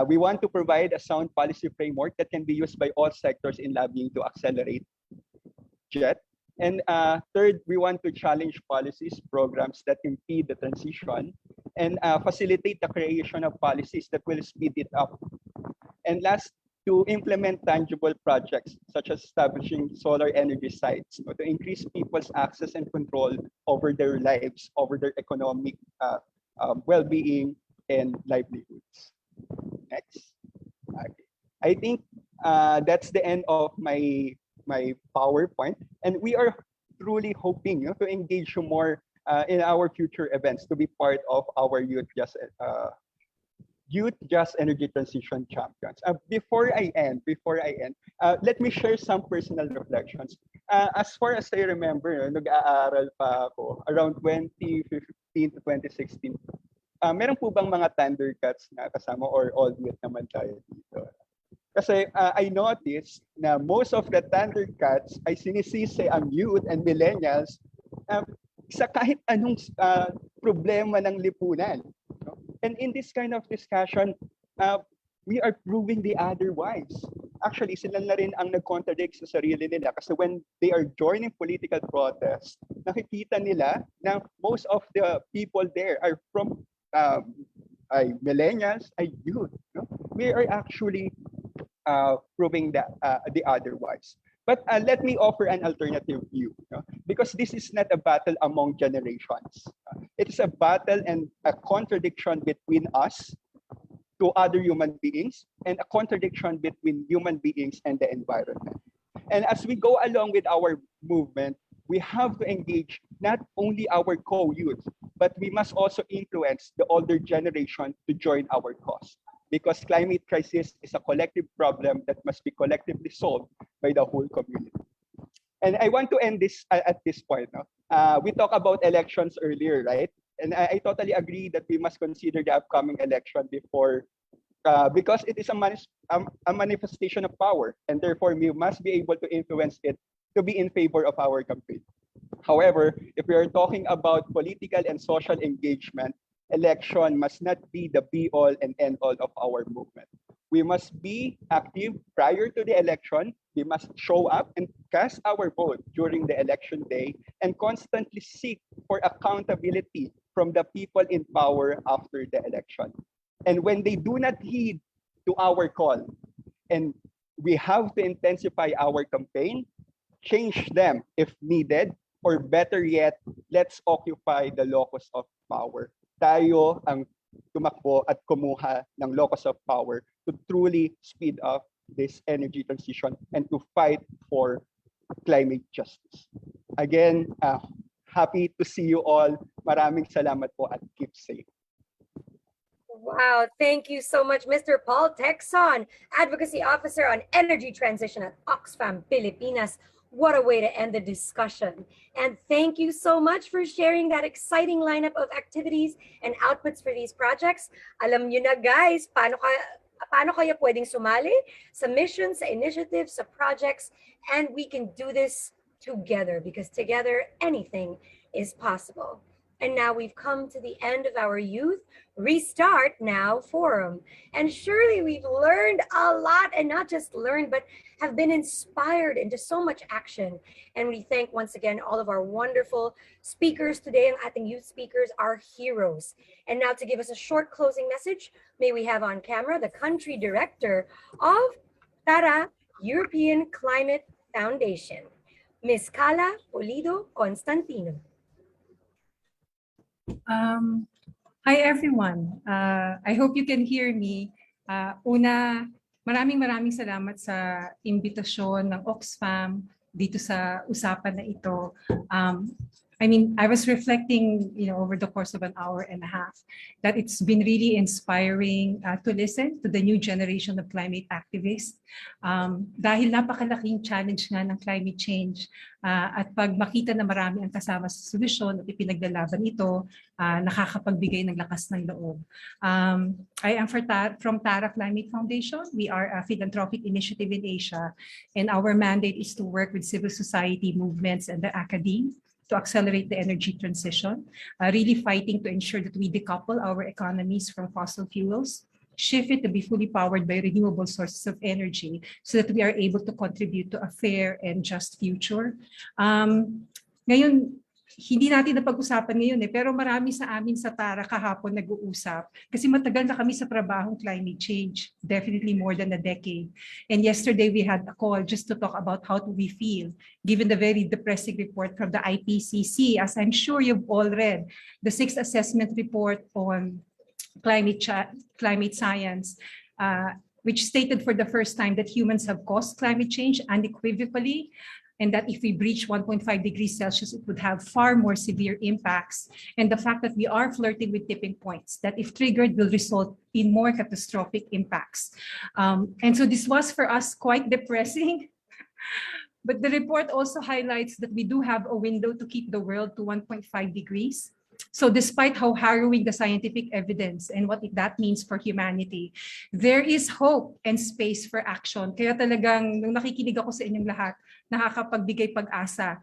We want to provide a sound policy framework that can be used by all sectors in lobbying to accelerate JET. And third, we want to challenge policies, programs that impede the transition and facilitate the creation of policies that will speed it up. And last, to implement tangible projects such as establishing solar energy sites, to increase people's access and control over their lives, over their economic well-being and livelihoods. Next. Okay. I think that's the end of my PowerPoint, and we are truly hoping to engage you more in our future events to be part of our Youth Just Energy Transition Champions. Before I end, let me share some personal reflections. As far as I remember, nag-aaral pa ako around 2015 to 2016. Meron po bang mga Thundercats na kasama or all youth naman tayo dito? Kasi I noticed na most of the Thundercats ay sinisisi ang youth and millennials sa kahit anong problema ng lipunan. No? And in this kind of discussion, we are proving the otherwise. Actually, sila na rin ang nag-contradict sa sarili nila kasi when they are joining political protests, nakikita nila na most of the people there are from ay millennials, ay youth. No? We are actually proving that the otherwise. But let me offer an alternative view, because this is not a battle among generations. It is a battle and a contradiction between us to other human beings and a contradiction between human beings and the environment. And as we go along with our movement, we have to engage not only our co-youth, but we must also influence the older generation to join our cause. Because climate crisis is a collective problem that must be collectively solved by the whole community. And I want to end this at this point. We talked about elections earlier, right? And I totally agree that we must consider the upcoming election before, because it is a manifestation of power, and therefore we must be able to influence it to be in favor of our campaign. However, if we are talking about political and social engagement, election must not be the be-all and end-all of our movement. We must be active prior to the election. We must show up and cast our vote during the election day and constantly seek for accountability from the people in power after the election. And when they do not heed to our call, and we have to intensify our campaign, change them if needed, or better yet, let's occupy the locus of power. Tayo ang tumakbo at kumuha ng locus of power to truly speed up this energy transition and to fight for climate justice. Again, Happy to see you all. Maraming salamat po at keep safe. Wow, thank you so much, Mr. Paul Texon, Advocacy Officer on Energy Transition at Oxfam Pilipinas. What a way to end the discussion. And thank you so much for sharing that exciting lineup of activities and outputs for these projects. Alam nyo na guys, paano kaya pwedeng sumali sa missions, sa initiatives, sa projects, and we can do this together because together anything is possible. And now we've come to the end of our Youth Restart Now Forum. And surely we've learned a lot, and not just learned, but have been inspired into so much action. And we thank once again all of our wonderful speakers today, and I think youth speakers are heroes. And now to give us a short closing message, may we have on camera the country director of TARA European Climate Foundation, Ms. Carla Pulido Constantino. Hi everyone. I hope you can hear me. Una, maraming salamat sa imbitasyon ng Oxfam dito sa usapan na ito. I was reflecting, over the course of an hour and a half, that it's been really inspiring to listen to the new generation of climate activists. Dahil napakalaking challenge nga ng climate change, at pag makita na marami ang kasama sa solusyon at ipinaglalaban ito, nakakapagbigay ng lakas ng loob. I am from TARA Climate Foundation. We are a philanthropic initiative in Asia, and our mandate is to work with civil society movements and the academe to accelerate the energy transition, really fighting to ensure that we decouple our economies from fossil fuels, shift it to be fully powered by renewable sources of energy so that we are able to contribute to a fair and just future. Ngayon, hindi natin napag-usapan ngayon pero marami sa amin sa TARA kahapon nag-uusap kasi matagal na kami sa trabahong climate change, definitely more than a decade. And yesterday we had a call just to talk about how do we feel given the very depressing report from the IPCC. As I'm sure you've all read, the 6th assessment report on climate science, which stated for the first time that humans have caused climate change unequivocally, and that if we breach 1.5 degrees Celsius, it would have far more severe impacts. And the fact that we are flirting with tipping points, that if triggered will result in more catastrophic impacts. And so this was for us quite depressing. But the report also highlights that we do have a window to keep the world to 1.5 degrees. So despite how harrowing the scientific evidence and what that means for humanity, there is hope and space for action. Kaya talagang nung nakikinig ako sa inyong lahat, nakakapagbigay pag-asa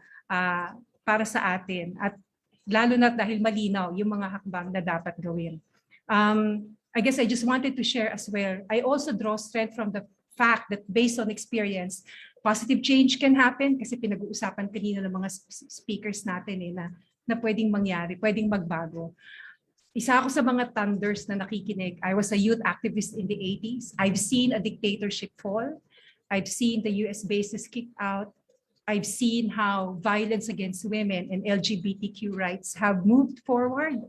para sa atin. At lalo na dahil malinaw yung mga hakbang na dapat gawin. I guess I just wanted to share as well. I also draw strength from the fact that based on experience, positive change can happen kasi pinag-uusapan kanina ng mga speakers natin na pwedeng mangyari, pwedeng magbago. Isa ako sa mga thunders na nakikinig. I was a youth activist in the 80s. I've seen a dictatorship fall. I've seen the US bases kicked out. I've seen how violence against women and LGBTQ rights have moved forward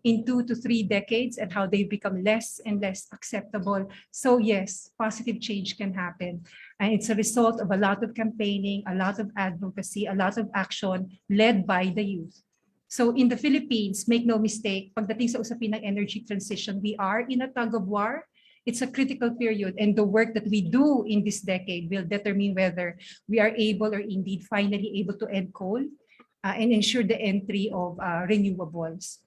in 2 to 3 decades and how they've become less and less acceptable. So yes, positive change can happen. And it's a result of a lot of campaigning, a lot of advocacy, a lot of action led by the youth. So in the Philippines, make no mistake, pagdating sa usapin ng energy transition, we are in a tug of war. It's a critical period, and the work that we do in this decade will determine whether we are able or indeed finally able to end coal and ensure the entry of renewables.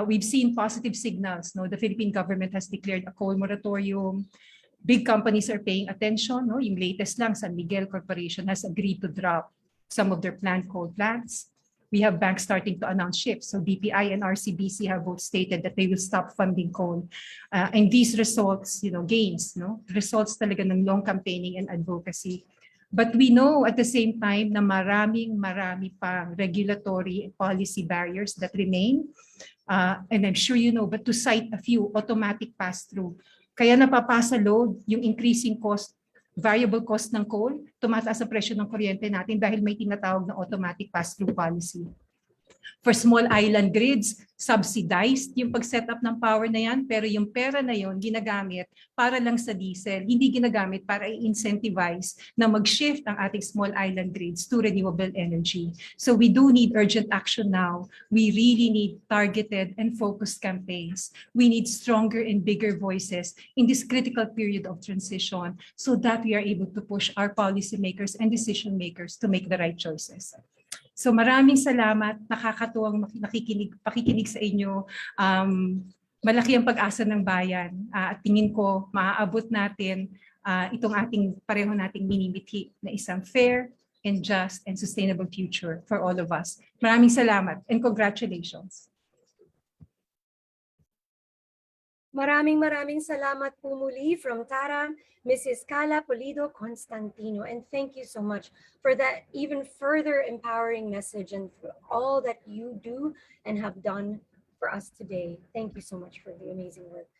We've seen positive signals. The Philippine government has declared a coal moratorium. Big companies are paying attention. Yung latest lang, San Miguel Corporation has agreed to drop some of their planned coal plants. We have banks starting to announce shifts. So BPI and RCBC have both stated that they will stop funding coal. And these results, gains, results talaga ng long campaigning and advocacy. But we know at the same time na marami pang regulatory and policy barriers that remain. And I'm sure you know, but to cite a few, automatic pass-through. Kaya napapasa load yung increasing cost, variable cost ng coal, tumataas ang presyo ng kuryente natin dahil may tinatawag na automatic pass-through policy. For small island grids, subsidized yung pag-set up ng power na yan, pero yung pera na yon ginagamit para lang sa diesel, hindi ginagamit para i-incentivize na mag-shift ang ating small island grids to renewable energy. So we do need urgent action now. We really need targeted and focused campaigns. We need stronger and bigger voices in this critical period of transition so that we are able to push our policymakers and decision makers to make the right choices. So maraming salamat, nakakatuwang pakikinig sa inyo. Malaki ang pag-asa ng bayan at tingin ko maaabot natin itong pareho nating minimithi na isang fair and just and sustainable future for all of us. Maraming salamat and congratulations. Maraming salamat po muli from Taram, Mrs. Carla Polido Constantino. And thank you so much for that even further empowering message and for all that you do and have done for us today. Thank you so much for the amazing work.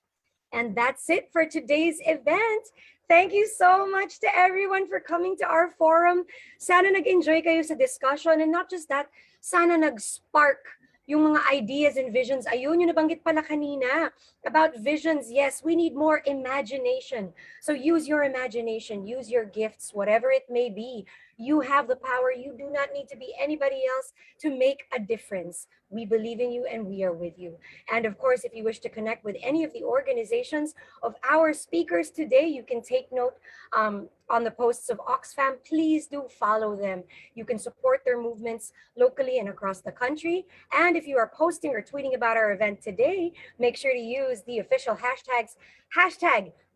And that's it for today's event. Thank you so much to everyone for coming to our forum. Sana nag-enjoy kayo sa discussion, and not just that, sana nag-spark yung mga ideas and visions. Ayun, yung nabanggit pala kanina about visions. Yes, we need more imagination. So use your imagination, use your gifts, whatever it may be. You have the power. You do not need to be anybody else to make a difference. We believe in you and we are with you. And of course, if you wish to connect with any of the organizations of our speakers today, you can take note on the posts of Oxfam. Please do follow them. You can support their movements locally and across the country. And if you are posting or tweeting about our event today, make sure to use the official hashtags,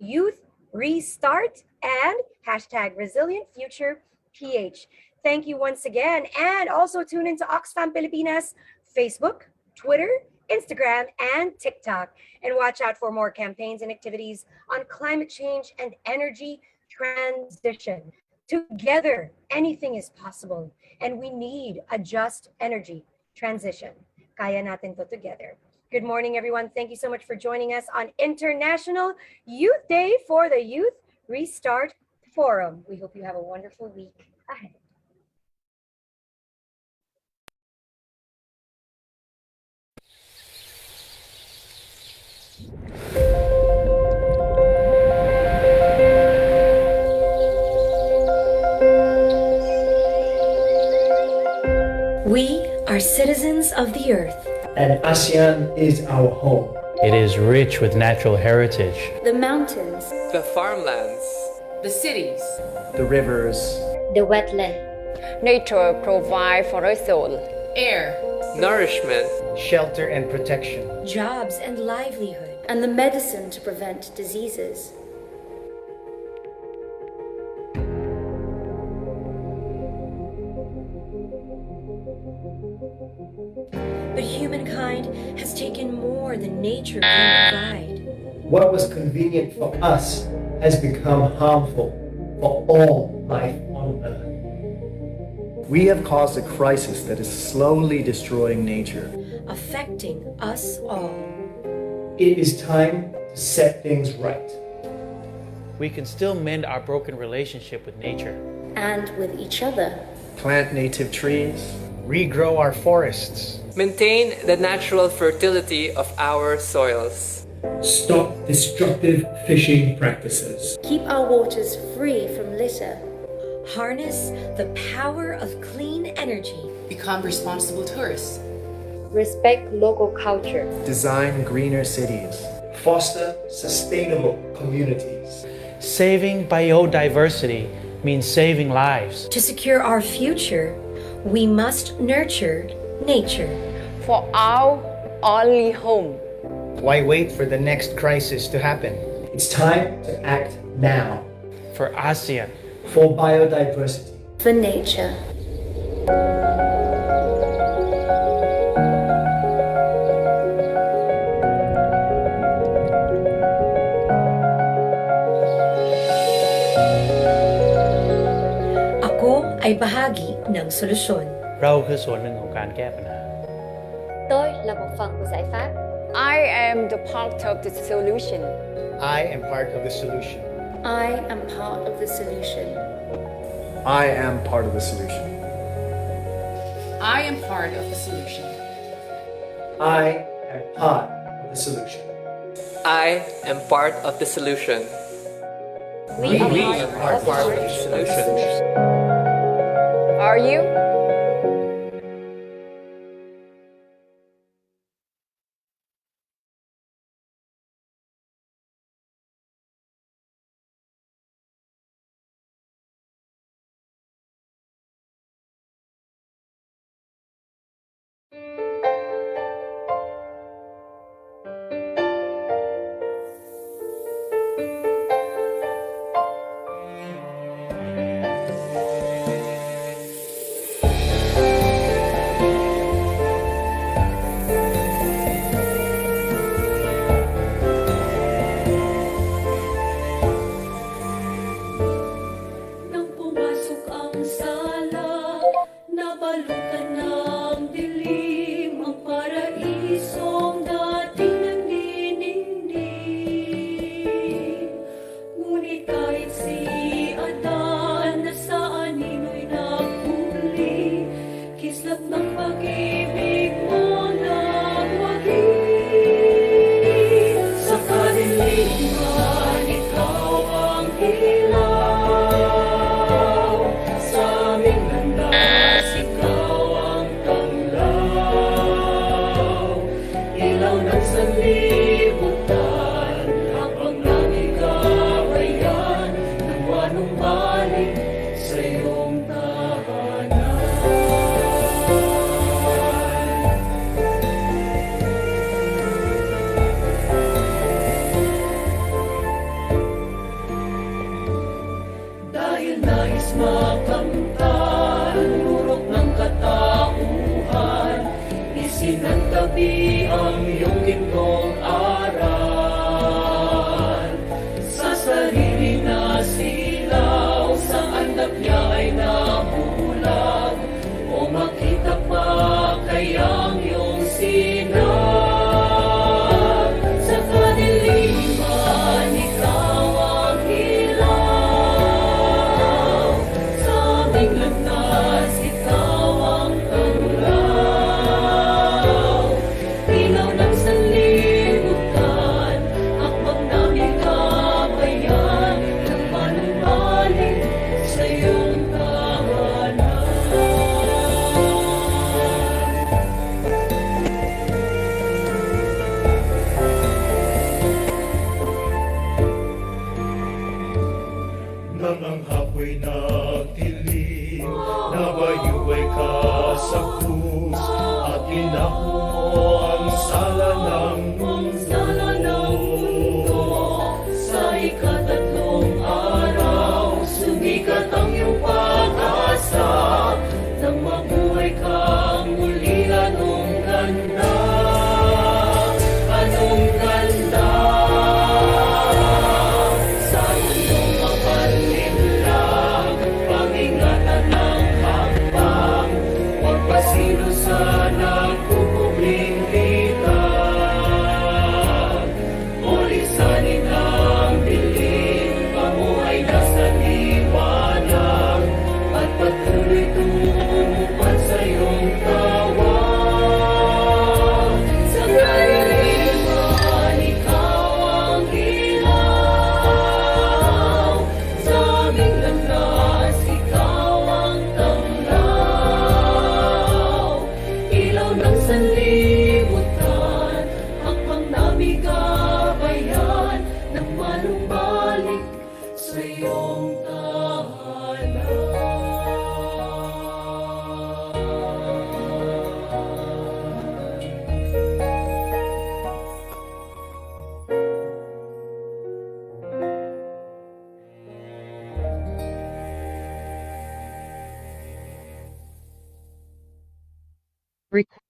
#YouthRestart and #ResilientFuturePH. Thank you once again. And also tune into Oxfam Pilipinas, Facebook, Twitter, Instagram, and TikTok. And watch out for more campaigns and activities on climate change and energy transition. Together, anything is possible. And we need a just energy transition. Kaya natin to together. Good morning, everyone. Thank you so much for joining us on International Youth Day for the Youth Restart Forum. We hope you have a wonderful week ahead. We are citizens of the earth. And ASEAN is our home. It is rich with natural heritage. The mountains, The farmlands, The cities, The rivers, The wetland. Nature provides for us all. air, nourishment, Shelter and protection. Jobs and livelihood. and the medicine to prevent diseases. But humankind has taken more than nature can provide. What was convenient for us has become harmful for all life on Earth. we have caused a crisis that is slowly destroying nature. Affecting us all. It is time to set things right. We can still mend our broken relationship with nature. And with each other. Plant native trees, Regrow our forests. maintain the natural fertility of our soils. Stop destructive fishing practices. Keep our waters free from litter. Harness the power of clean energy. become responsible tourists. Respect local culture. design greener cities, Foster sustainable communities. Saving biodiversity means saving lives. To secure our future, we must nurture nature. For our only home. Why wait for the next crisis to happen? It's time to act now. For ASEAN. For biodiversity. For nature. Ako ay bahagi ng solusyon. เราคือส่วนหนึ่งของการแก้ปัญหา Tôi là một phần của giải pháp. I am the part of the solution. I am part of the solution. I am part of the solution. I am part of the solution. I am part of the solution. I am part of the solution. I am part of the solution. We are part of the solution. Are you? Nang pumasok ang sala, nabalutan ng dilim ang paraisong dating naniningning. Ngunit kahit si Adan na sa anino'y naghuli, kislap ng pag-ibig mo nagwagi. Sa kadiliman, ikaw ang ilaw. Sa aming landas, ikaw ang tanglaw. Ilaw ng sanlibutan, habang namigawayan ng wanumbalik sa iyong tahanan. Dahil nais makamtan, lurok ng katauhan, isinantabi ang iyong gintong aral. Sa sarili na silaw, sa andap niya ay nabulag, o makita pa kayang iyong sinag. Sa kadiliman, ikaw ang ilaw. Sa aming landas, ikaw ang tanglaw. Ilaw ng sanlibutan, akbang naming kabayan, ng manumbalik sa iyong tahanan. Nang ang hapway nagtilim, nabayo ay kasapus, at inako mo ang sala ng mundo. Sa ikatatlong araw, sumikat ang iyong pag-asa, nang mabuhay kang muli. Anong ganda, anong ganda. Sa iyong makalinlang, pangingatan ng hakbang, huwag pasino sa nagpupubling litag. Ulisanin ang dilim, pamuhay na sa liwanag, at patuloy tumupad sa iyong tawag. Sa kadiliman, ikaw ang ilaw. Sa aming landas, ikaw ang tanglaw. Ilaw ng sanlibutan, hakbang namigabayan, ng manumbalik sa iyong tahanan. Record